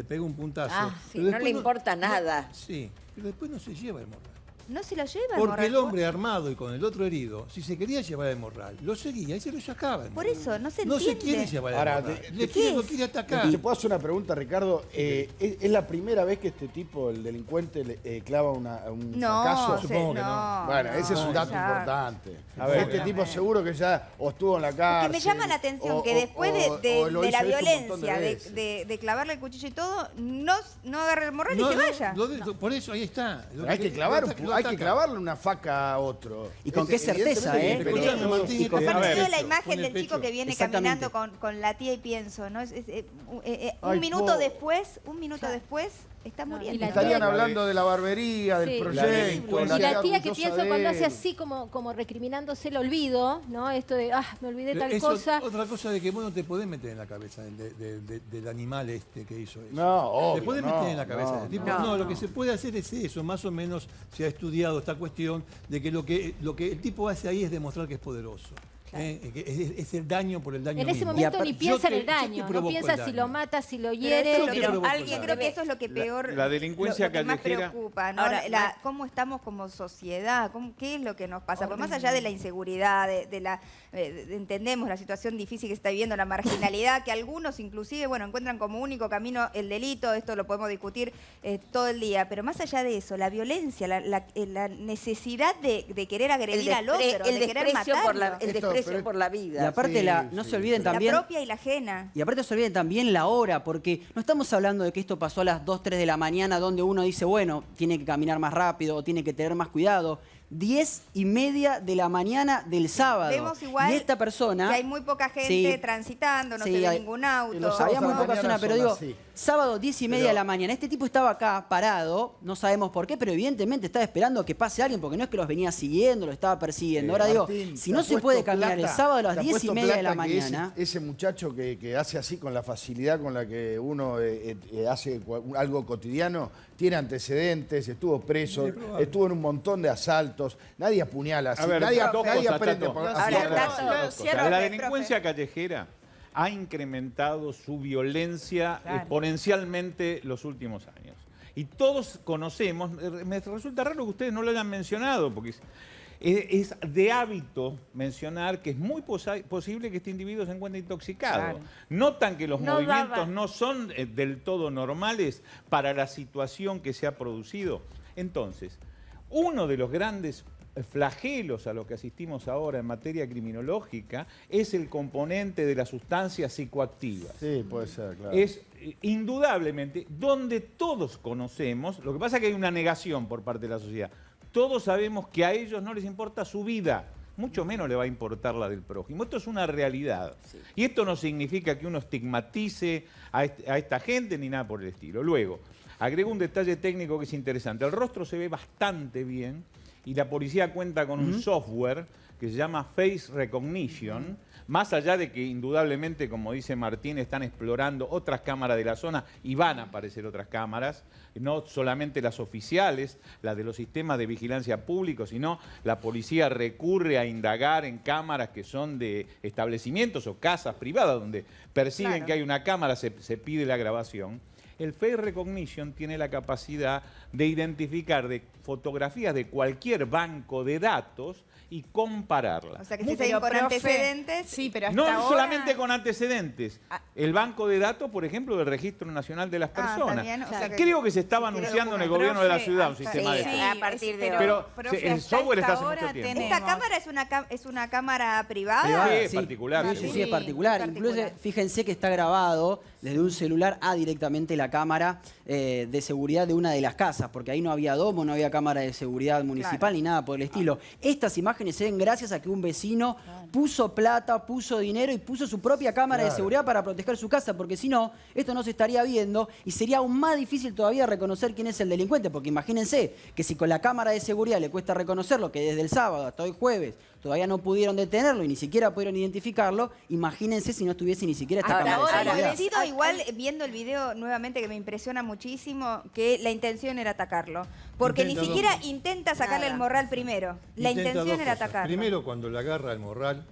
pega un puntazo. Sí, pero no después le importa nada. Sí, pero después no se lleva el morral. No se lo lleva Porque morral. el hombre armado y con el otro herido, si se quería llevar el morral, lo seguía y se lo sacaba. Por eso, no se No se entiende. quiere llevar el Ahora, morral. ¿qué Lo es? quiere atacar. ¿Te puedo hacer una pregunta, Ricardo? ¿Es la primera vez que este tipo, el delincuente, le clava un No, fracaso? Supongo que no. Bueno, ese es un dato ya. importante. A ver, Este tipo seguro que ya o estuvo en la cárcel. Que me llama la atención o- que después o lo de la hizo esto un montón violencia, veces. de clavarle el cuchillo y todo, no agarre el morral y se vaya. Por eso ahí está. Lo Hay que clavarle ataca. una faca a otro. Y con qué certeza, ¿eh? Pero- Escuchame, Martín, Y con- a Aparte ver, veo la pecho, imagen con el del chico pecho. que viene Exactamente. caminando con la tía y pienso, ¿no? Un Ay, minuto po. después, está y muriendo. la Estarían tía- hablando de la barbería, del Sí. proyecto. Y la tía que orgullosa pienso de cuando hace él. así como recriminándose el olvido, ¿no? Esto de, me olvidé tal Eso, cosa. otra cosa de que vos no te podés meter en la cabeza del animal este que hizo eso. No, obvio, Te podés no, meter en la cabeza no, del tipo. no. No, lo que se puede hacer es eso. Más o menos se ha estudiado esta cuestión de que lo que el tipo hace ahí es demostrar que es poderoso. Que es el daño por el daño En ese mismo. momento ni piensa en el yo te daño, no provoco piensa el si daño. lo mata, si lo Pero hiere. eso es lo Yo que- te provoco el yo daño. creo que eso es lo que peor, la delincuencia lo que más callejera. preocupa, ¿no? Ahora, ¿Cómo estamos como sociedad? ¿Qué es lo que nos pasa? Porque más allá de la inseguridad, entendemos la situación difícil que se está viviendo, la marginalidad, que algunos inclusive, bueno, encuentran como único camino el delito, esto lo podemos discutir todo el día, pero más allá de eso, la violencia, la necesidad de querer agredir al otro, el de querer desprecio por matarlo. el desprecio por la vida. Y aparte, Sí, no sí. se olviden La también... propia y la ajena. Y aparte se olviden también la hora, porque no estamos hablando de que esto pasó a las 2, 3 de la mañana, donde uno dice, bueno, tiene que caminar más rápido o tiene que tener más cuidado. 10:30 de la mañana del sábado. Vemos igual y esta persona... que hay muy poca gente Sí. transitando, no Sí, se ve hay- ningún auto. y los Había sábados muy a la pocas mañana personas, pero son digo, así. sábado 10:30 de la mañana. Este tipo estaba acá parado, no sabemos por qué, pero evidentemente estaba esperando que pase alguien, porque no es que los venía siguiendo, lo estaba persiguiendo. Ahora digo, Martín, si te no se apuesto puede caminar el plata, sábado a las te apuesto 10:30 de la plata que mañana... Ese muchacho que hace así con la facilidad con la que uno hace algo cotidiano, tiene antecedentes, estuvo preso, estuvo en un montón de asaltos, nadie apuñala así, A ver, nadie dos cosas, aprende Tato. a Ahora, apuñalar Tato, así. Dos cosas. cierro, La profe. delincuencia callejera ha incrementado su violencia Claro. exponencialmente los últimos años. Y todos conocemos, me resulta raro que ustedes no lo hayan mencionado, porque es de hábito mencionar que es muy posible que este individuo se encuentre intoxicado. Claro. Notan que los No movimientos daba. no son del todo normales para la situación que se ha producido. Entonces, uno de los grandes flagelos a lo que asistimos ahora en materia criminológica es el componente de las sustancias psicoactivas. Sí, puede ser, claro. Es indudablemente donde todos conocemos, lo que pasa es que hay una negación por parte de la sociedad. Todos sabemos que a ellos no les importa su vida, mucho menos le va a importar la del prójimo. Esto es una realidad. Y esto no significa que uno estigmatice a esta gente ni nada por el estilo. Luego, agrego un detalle técnico que es interesante. El rostro se ve bastante bien y la policía cuenta con un software que se llama Face Recognition, más allá de que indudablemente, como dice Martín, están explorando otras cámaras de la zona y van a aparecer otras cámaras, no solamente las oficiales, las de los sistemas de vigilancia públicos, sino la policía recurre a indagar en cámaras que son de establecimientos o casas privadas, donde perciben Claro. que hay una cámara, se pide la grabación. El Face Recognition tiene la capacidad de identificar de fotografías de cualquier banco de datos y compararlas. O sea que Muy si seguís con profe, antecedentes. Sí, pero hasta No ahora... solamente con antecedentes. Ah. El banco de datos, por ejemplo, del Registro Nacional de las Personas. también, o sea que- Creo que se estaba que anunciando en el profe, gobierno de la ciudad un hasta- sistema de sí, esto. a partir de Pero profe, el hasta software esta está hace hora mucho tiempo. ¿Esta cámara es una cámara privada? Privada, Sí, es particular, Sí, sí. sí, es particular. Particular. Incluso fíjense que está grabado desde un celular a directamente la cámara de seguridad de una de las casas, porque ahí no había domo, no había cámara de seguridad municipal Claro. ni nada por el estilo. Estas imágenes se ven gracias a que un vecino puso plata, puso dinero y puso su propia cámara de seguridad para proteger su casa, porque si no, esto no se estaría viendo y sería aún más difícil todavía reconocer quién es el delincuente, porque imagínense que si con la cámara de seguridad le cuesta reconocerlo, que desde el sábado hasta hoy jueves todavía no pudieron detenerlo y ni siquiera pudieron identificarlo, imagínense si no estuviese ni siquiera esta cámara de seguridad. Coincido igual viendo el video nuevamente que me impresiona muchísimo que la intención era atacarlo. Porque Intenta ni siquiera dos cosas. intenta sacarle el morral primero. La Intenta intención dos era cosas. atacarlo. Primero, cuando le agarra el morral,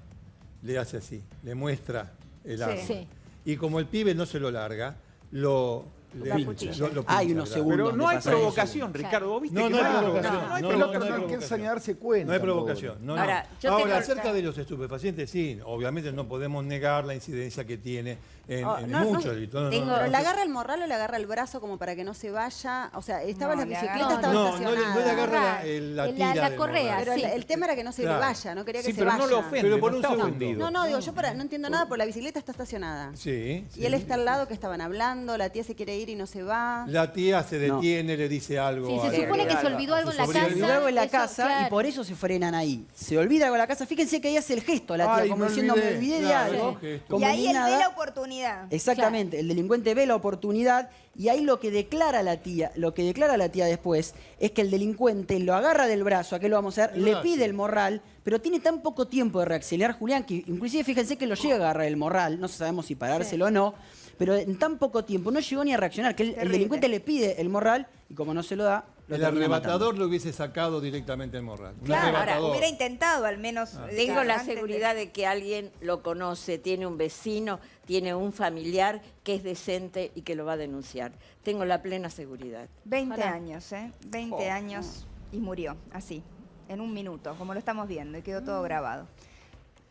le hace así, le muestra el arma. Sí. Y como el pibe no se lo larga, lo pincha. Hay unos ¿verdad? segundos. Pero no hay pasa provocación, eso. Ricardo. ¿Vos viste No, que no hay claro, provocación. no hay No, El provocación. otro no hay alcanza ni a provocación. darse cuenta. No hay pobre. provocación. No, Ahora, no. yo Ahora, tengo- acerca de los estupefacientes, sí, obviamente no podemos negar la incidencia que tiene en No, muchos no, delitos. No, tengo- ¿Pero le agarra el morral o le agarra el brazo como para que no se vaya? O sea, estaba No, en le la agarra- bicicleta, estaba no, estacionada. no le agarra la La- tira la del correa, morral. Pero sí. el tema era que no se Claro. le vaya, no quería que Sí, se pero vaya. no lo ofende, Pero por no un está segundo. ofendido. No, digo, yo no entiendo nada porque la bicicleta está estacionada. Sí, Y él está al lado, que estaban hablando, la tía se quiere ir y no se va. La tía se detiene, le dice algo. Sí, se a- supone que se olvidó algo en la Se Se casa. olvidó algo en la eso, casa y claro. por eso se frenan ahí. Se olvida algo en la casa. Fíjense que ahí hace el gesto la tía, Ay, como me diciendo, me olvidé. olvidé de Claro, algo. es un gesto. Como Y ahí ni él ve nada. la oportunidad. Exactamente, el delincuente ve la oportunidad y ahí lo que declara la tía después es que el delincuente lo agarra del brazo, ¿a qué lo vamos a hacer? El Le brazo. pide el morral, pero tiene tan poco tiempo de reaccionar Julián que inclusive fíjense que lo llega a agarrar el morral, no sabemos si parárselo o no, pero en tan poco tiempo no llegó ni a reaccionar, que el Terrible. delincuente le pide el morral y como no se lo da, lo El termina arrebatador matando. lo hubiese sacado directamente el morral. Un Claro, ahora arrebatador. hubiera intentado al menos. Tengo la antes de- seguridad de que alguien lo conoce, tiene un vecino, tiene un familiar que es decente y que lo va a denunciar. Tengo la plena seguridad. 20 Ojalá. años, ¿eh? 20 años y murió, así, en un minuto, como lo estamos viendo, y quedó todo grabado.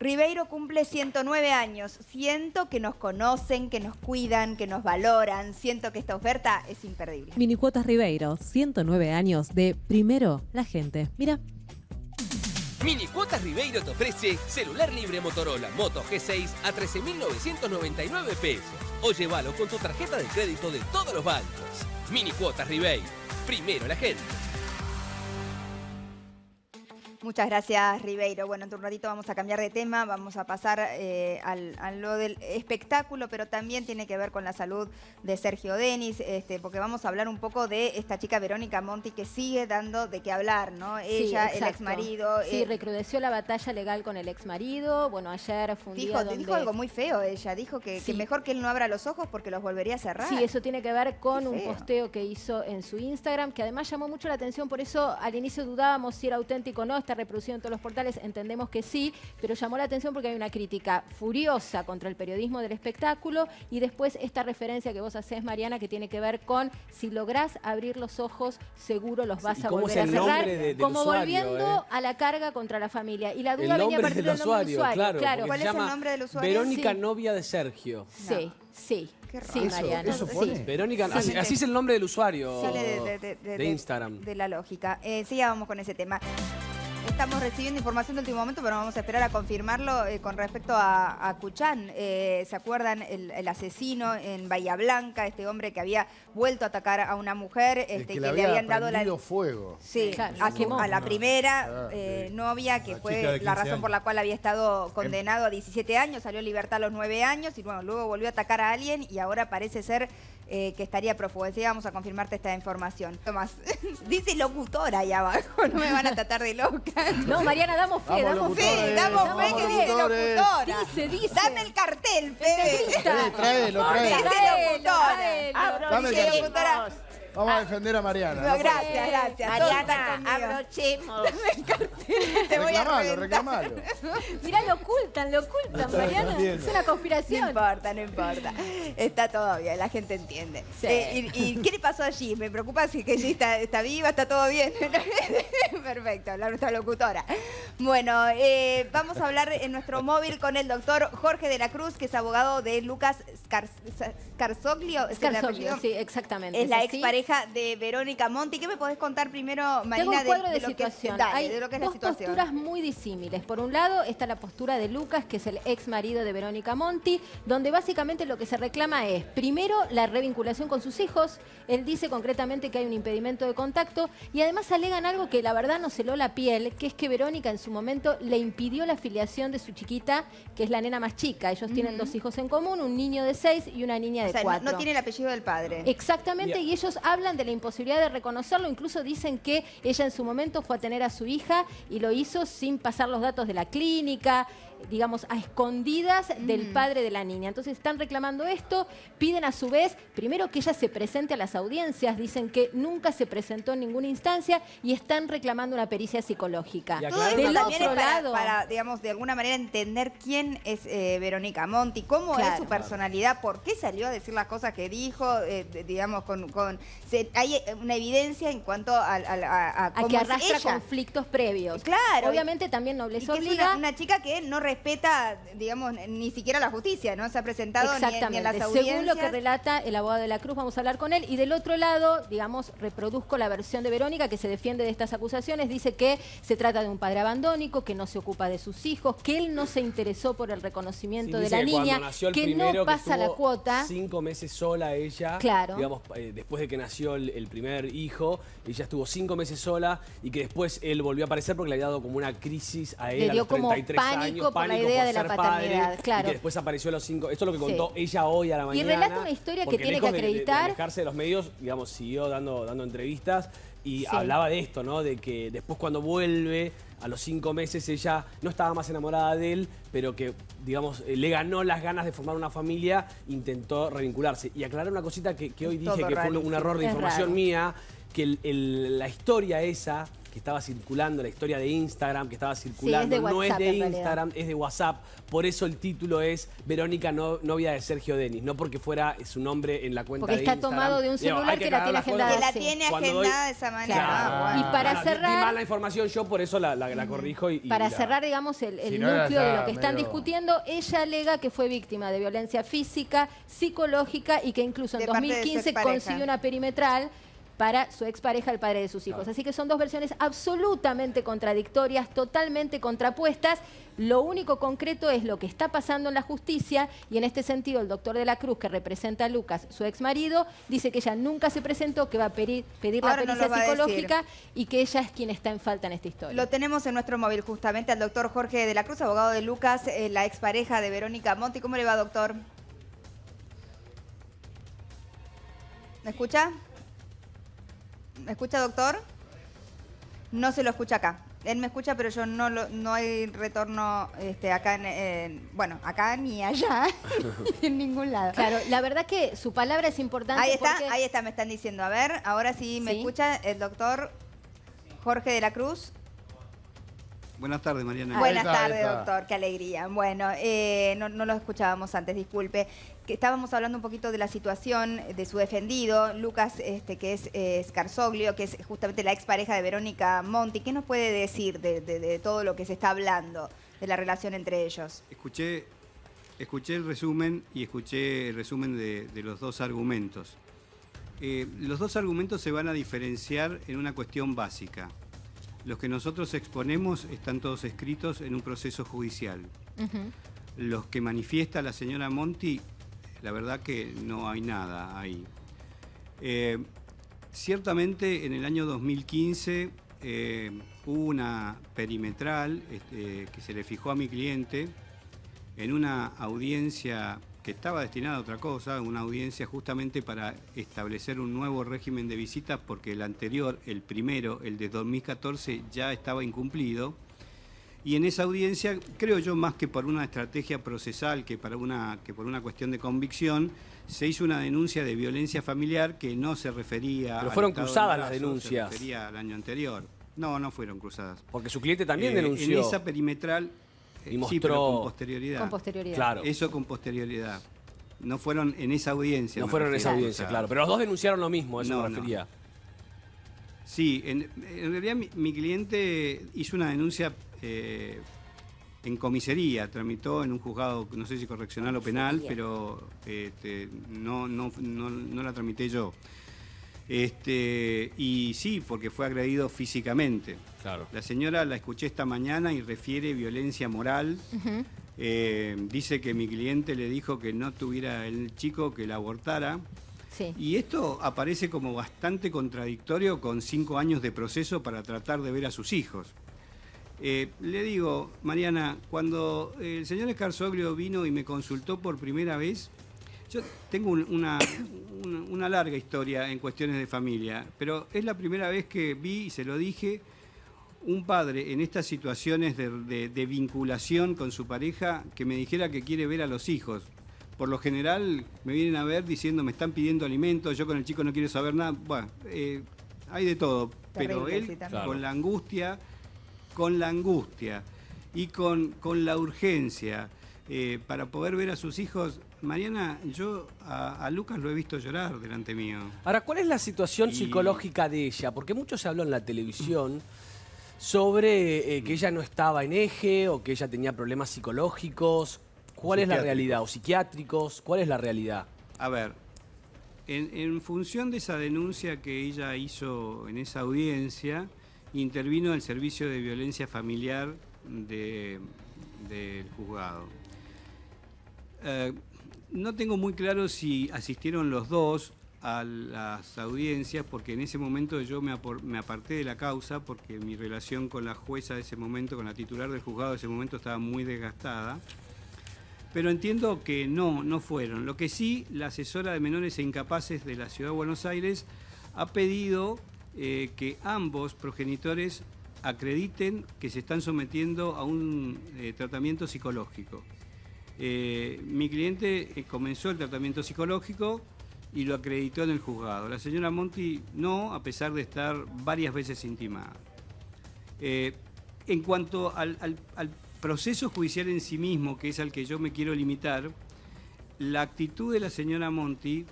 Ribeiro cumple 109 años. Siento que nos conocen, que nos cuidan, que nos valoran. Siento que esta oferta es imperdible. Minicuotas Ribeiro, 109 años de primero la gente. Mira. Minicuotas Ribeiro te ofrece celular libre Motorola Moto G6 a 13.999 pesos. O llévalo con tu tarjeta de crédito de todos los bancos. Minicuotas Ribeiro, primero la gente. Muchas gracias, Ribeiro. Bueno, en un ratito vamos a cambiar de tema, vamos a pasar a lo del espectáculo, pero también tiene que ver con la salud de Sergio Denis, porque vamos a hablar un poco de esta chica Verónica Monti que sigue dando de qué hablar, ¿no? Sí, Ella, el exacto. exmarido. Sí, recrudeció la batalla legal con el exmarido. Bueno, ayer fue un día donde... Dijo algo muy feo ella, dijo que Sí. mejor que él no abra los ojos porque los volvería a cerrar. Sí, eso tiene que ver con Qué un feo. posteo que hizo en su Instagram, que además llamó mucho la atención, por eso al inicio dudábamos si era auténtico o no, está reproducido en todos los portales, entendemos que sí, pero llamó la atención porque hay una crítica furiosa contra el periodismo del espectáculo y después esta referencia que vos hacés, Mariana, que tiene que ver con si lográs abrir los ojos, seguro los vas ¿y a cómo volver es a el cerrar, nombre del como usuario, volviendo a la carga contra la familia. Y la duda El venía a nombre partir del del nombre del usuario, claro. ¿Cuál porque es se el llama nombre del usuario? Verónica, Sí. novia de Sergio. Sí, sí. Qué raro. Sí, Mariana. eso sí. pone. Verónica, Sí. así es el nombre del usuario Sale de Instagram. de la lógica. Sigamos con ese tema. Estamos recibiendo información de último momento, pero vamos a esperar a confirmarlo con respecto a Cuchán. ¿Se acuerdan el asesino en Bahía Blanca, este hombre que había vuelto a atacar a una mujer, El que que le le habían dado la... prendido fuego. Sí, Claro, a la primera Ah, sí. novia, que La chica fue de la 15 razón años. por la cual había estado condenado a 17 años, salió en libertad a los 9 años y bueno, luego volvió a atacar a alguien y ahora parece ser que estaría prófugo. Así vamos a confirmarte esta información. Tomás, dice locutora ahí abajo, no me van a tratar de loca. No, Mariana, damos fe, Vamos, damos fe. locutores, Damos fe vamos, que dice locutores. locutora. Dice. Dame el cartel, Fede. Tráelo. Dice locutora. Dame el Dice cartel. locutora. Vamos a defender a Mariana. No, ¿no? gracias, gracias. Todos están conmigo. abrochemos. Te voy a Reclamalo, reventar. reclamalo. Mirá, lo ocultan, Mariana. escondiendo. Es una No conspiración. importa, no importa. Está todo bien, la gente entiende. Sí. ¿Y qué le pasó allí? Me preocupa si que allí está viva, está todo bien. Perfecto, nuestra locutora. Bueno, vamos a hablar en nuestro móvil con el doctor Jorge de la Cruz, que es abogado de Lucas Scarsoglio. ¿Es el apellido? Scarsoglio, sí, exactamente. Es la así. expareja de Verónica Monti. ¿Qué me podés contar primero, Tengo Marina, un cuadro de lo que es, situación. dale, Hay de lo que es la dos situación? posturas muy disímiles. Por un lado está la postura de Lucas, que es el ex marido de Verónica Monti, donde básicamente lo que se reclama es, primero, la revinculación con sus hijos. Él dice concretamente que hay un impedimento de contacto y además alegan algo que la verdad nos heló la piel, que es que Verónica en su momento le impidió la filiación de su chiquita, que es la nena más chica. Ellos tienen dos hijos en común, un niño de 6 y una niña O de sea, 4. no tiene el apellido del padre. Exactamente, y ellos hablan hablan de la imposibilidad de reconocerlo, incluso dicen que ella en su momento fue a tener a su hija y lo hizo sin pasar los datos de la clínica, digamos, a escondidas del padre de la niña. Entonces están reclamando esto, piden a su vez, primero que ella se presente a las audiencias, dicen que nunca se presentó en ninguna instancia y están reclamando una pericia psicológica. Todo esto también es para, digamos, de alguna manera entender quién es Verónica Monti, cómo es su personalidad, por qué salió a decir las cosas que dijo, digamos, hay una evidencia en cuanto a cómo que es arrastra ella. conflictos previos. Claro. Obviamente también nobleza Y que obliga. es una chica que no respeta, digamos, ni siquiera la justicia, no se ha presentado ni en las audiencias. Según lo que relata el abogado de la Cruz, vamos a hablar con él. Y del otro lado, digamos, reproduzco la versión de Verónica, que se defiende de estas acusaciones. Dice que se trata de un padre abandónico, que no se ocupa de sus hijos, que él no se interesó por el reconocimiento de la niña, que no pasa la cuota. 5 meses sola ella, Claro. digamos, después de que nació el primer hijo, ella estuvo 5 meses sola y que después él volvió a aparecer porque le había dado como una crisis a él Le dio a los como 33 pánico años, por la idea de la ser paternidad, padre, claro. y que después apareció a los 5. Esto es lo que Sí. contó ella hoy a la mañana. Y relata una historia que porque tiene que lejos de acreditar. alejarse de los medios, digamos, siguió dando entrevistas y Sí. hablaba de esto, ¿no? De que después cuando vuelve, a los 5 meses, ella no estaba más enamorada de él, pero que, digamos, le ganó las ganas de formar una familia, intentó revincularse. Y aclarar una cosita que hoy dije que fue un error de información mía, que la historia esa que estaba circulando, la historia de Instagram que estaba circulando, WhatsApp, no es de en realidad. Instagram, es de WhatsApp. Por eso el título es Verónica, novia de Sergio Denis, no porque fuera su nombre en la cuenta Porque de está Instagram. tomado de un Digo, celular hay que la tiene aclarar las cosas. agendada. Que la Sí. tiene Cuando agendada de esa manera. Claro. Y para Di cerrar, mal la información yo, por eso la corrijo. para cerrar, digamos, el Si no era núcleo de ya lo que están medio- discutiendo, ella alega que fue víctima de violencia física, psicológica y que incluso en De parte de su 2015 expareja. consiguió una perimetral para su expareja, el padre de sus hijos. Así que son dos versiones absolutamente contradictorias, totalmente contrapuestas. Lo único concreto es lo que está pasando en la justicia y en este sentido el doctor de la Cruz, que representa a Lucas, su ex marido, dice que ella nunca se presentó, que va a pedir la Ahora nos pericia lo va a decir. psicológica y que ella es quien está en falta en esta historia. Lo tenemos en nuestro móvil justamente al doctor Jorge de la Cruz, abogado de Lucas, la expareja de Verónica Monti. ¿Cómo le va, doctor? ¿Me escucha? ¿Me escucha, doctor? No se lo escucha acá. Él me escucha, pero yo no hay retorno acá, bueno, acá ni allá, en ningún lado. Claro, la verdad que su palabra es importante. Ahí está, me están diciendo. A ver, ahora sí me escucha el doctor Jorge de la Cruz. Buenas tardes, Mariana. Buenas tardes, doctor, qué alegría. Bueno, no lo escuchábamos antes, disculpe. Que estábamos hablando un poquito de la situación de su defendido, Lucas, que es Scarsoglio, que es justamente la expareja de Verónica Monti. ¿Qué nos puede decir de todo lo que se está hablando, de la relación entre ellos? Escuché el resumen y escuché el resumen de los dos argumentos. Los dos argumentos se van a diferenciar en una cuestión básica. Los que nosotros exponemos están todos escritos en un proceso judicial. Los que manifiesta la señora Monti, la verdad que no hay nada ahí. Ciertamente en el año 2015 hubo una perimetral que se le fijó a mi cliente en una audiencia que estaba destinada a otra cosa, una audiencia justamente para establecer un nuevo régimen de visitas porque el anterior, el primero, el de 2014, ya estaba incumplido. Y en esa audiencia, creo yo, más que por una estrategia procesal que por una cuestión de convicción, se hizo una denuncia de violencia familiar que no se refería Pero fueron al estado cruzadas de las embarazo, denuncias. Se refería al año anterior. No fueron cruzadas. Porque su cliente también denunció. En esa perimetral, Y mostró... sí, pero con posterioridad. Con posterioridad. Claro. Eso con posterioridad. No fueron en esa audiencia. No me fueron en esa refiero, audiencia, o sea, claro. Pero los dos denunciaron lo mismo, a eso No, me no. refería. Sí, en realidad mi cliente hizo una denuncia en comisaría, tramitó en un juzgado, no sé si correccional o penal, pero no la tramité yo. Y sí, porque fue agredido físicamente. Claro. La señora la escuché esta mañana y refiere violencia moral. Dice que mi cliente le dijo que no tuviera el chico, que la abortara. Sí. Y esto aparece como bastante contradictorio con 5 años de proceso para tratar de ver a sus hijos. Le digo, Mariana, cuando el señor Scarsoglio vino y me consultó por primera vez, Yo tengo una larga historia en cuestiones de familia, pero es la primera vez que vi, y se lo dije, un padre en estas situaciones de vinculación con su pareja que me dijera que quiere ver a los hijos. Por lo general me vienen a ver diciendo me están pidiendo alimentos, yo con el chico no quiero saber nada. Bueno, hay de todo, pero él sí, con la angustia y con la urgencia para poder ver a sus hijos. Mariana, yo a Lucas lo he visto llorar delante mío. Ahora, ¿cuál es la situación psicológica de ella? Porque mucho se habló en la televisión sobre que ella no estaba en eje o que ella tenía problemas psicológicos. ¿Cuál es la realidad? ¿O psiquiátricos? ¿Cuál es la realidad? A ver, en función de esa denuncia que ella hizo en esa audiencia, intervino el Servicio de Violencia Familiar del juzgado. No tengo muy claro si asistieron los dos a las audiencias, porque en ese momento yo me aparté de la causa, porque mi relación con la jueza de ese momento, con la titular del juzgado de ese momento, estaba muy desgastada. Pero entiendo que no fueron. Lo que sí, la asesora de menores e incapaces de la Ciudad de Buenos Aires ha pedido que ambos progenitores acrediten que se están sometiendo a un tratamiento psicológico. Mi cliente comenzó el tratamiento psicológico y lo acreditó en el juzgado. La señora Monti no, a pesar de estar varias veces intimada. En cuanto al proceso judicial en sí mismo, que es al que yo me quiero limitar, la actitud de la señora Monti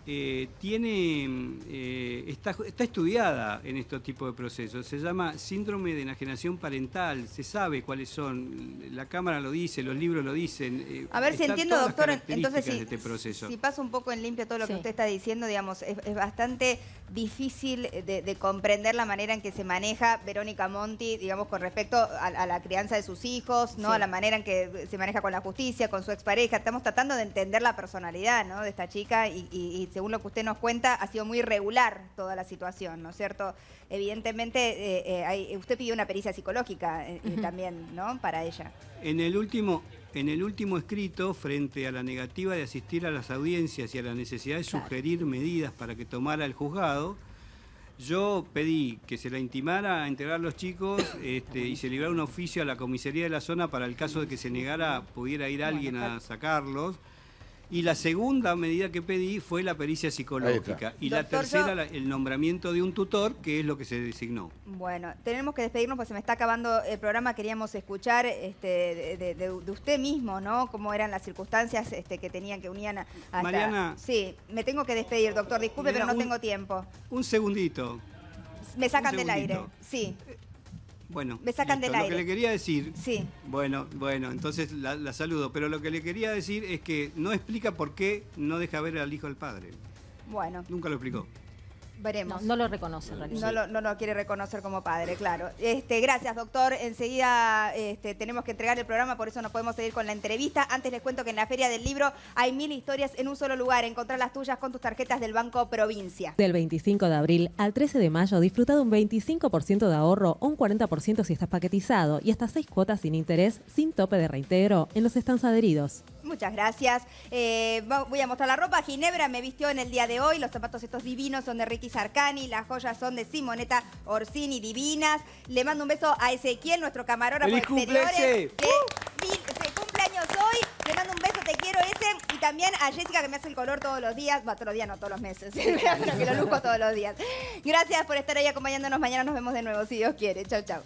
está estudiada en estos tipos de procesos. Se llama síndrome de enajenación parental. Se sabe cuáles son. La Cámara lo dice, los libros lo dicen. A ver si entiendo, doctor. Entonces, de este proceso. Si paso un poco en limpio todo lo que usted está diciendo, digamos, es bastante difícil de comprender la manera en que se maneja Verónica Monti, digamos, con respecto a la crianza de sus hijos, ¿no? A la manera en que se maneja con la justicia, con su expareja. Estamos tratando de entender la personalidad, ¿no?, de esta chica y según lo que usted nos cuenta, ha sido muy irregular toda la situación, ¿no es cierto? Evidentemente, usted pidió una pericia psicológica también, ¿no?, para ella. En el último escrito, frente a la negativa de asistir a las audiencias y a la necesidad de sugerir medidas para que tomara el juzgado, yo pedí que se la intimara a integrar a los chicos y se librara un oficio a la comisaría de la zona para el caso de que se negara, pudiera ir alguien a sacarlos. Y la segunda medida que pedí fue la pericia psicológica. Y la tercera, el nombramiento de un tutor, que es lo que se designó. Bueno, tenemos que despedirnos porque se me está acabando el programa. Queríamos escuchar de usted mismo, ¿no?, cómo eran las circunstancias que tenían, que unían a Mariana. Sí, me tengo que despedir, doctor. Disculpe, pero no tengo tiempo. Un segundito. Me sacan del aire, sí. Bueno, me sacan del aire. Lo que le quería decir, sí. Bueno, entonces la saludo, pero lo que le quería decir es que no explica por qué no deja ver al hijo del padre. Bueno. Nunca lo explicó. Veremos. No lo reconoce en realidad. No lo quiere reconocer como padre, claro. Gracias, doctor. Enseguida tenemos que entregar el programa, por eso no podemos seguir con la entrevista. Antes les cuento que en la Feria del Libro hay 1000 historias en un solo lugar. Encontrar las tuyas con tus tarjetas del Banco Provincia. Del 25 de abril al 13 de mayo disfruta de un 25% de ahorro o un 40% si estás paquetizado y hasta 6 cuotas sin interés, sin tope de reintegro en los stands adheridos. Muchas gracias. Voy a mostrar la ropa. Ginebra me vistió en el día de hoy. Los zapatos estos divinos son de Ricky Sarcani. Las joyas son de Simonetta Orsini, divinas. Le mando un beso a Ezequiel, nuestro camarógrafo exteriores, que cumpleaños hoy. Le mando un beso, te quiero, ese. Y también a Jessica, que me hace el color todos los días. Bueno, todos los días, no todos los meses. Pero que lo lujo todos los días. Gracias por estar ahí acompañándonos. Mañana nos vemos de nuevo, si Dios quiere. Chau, chau.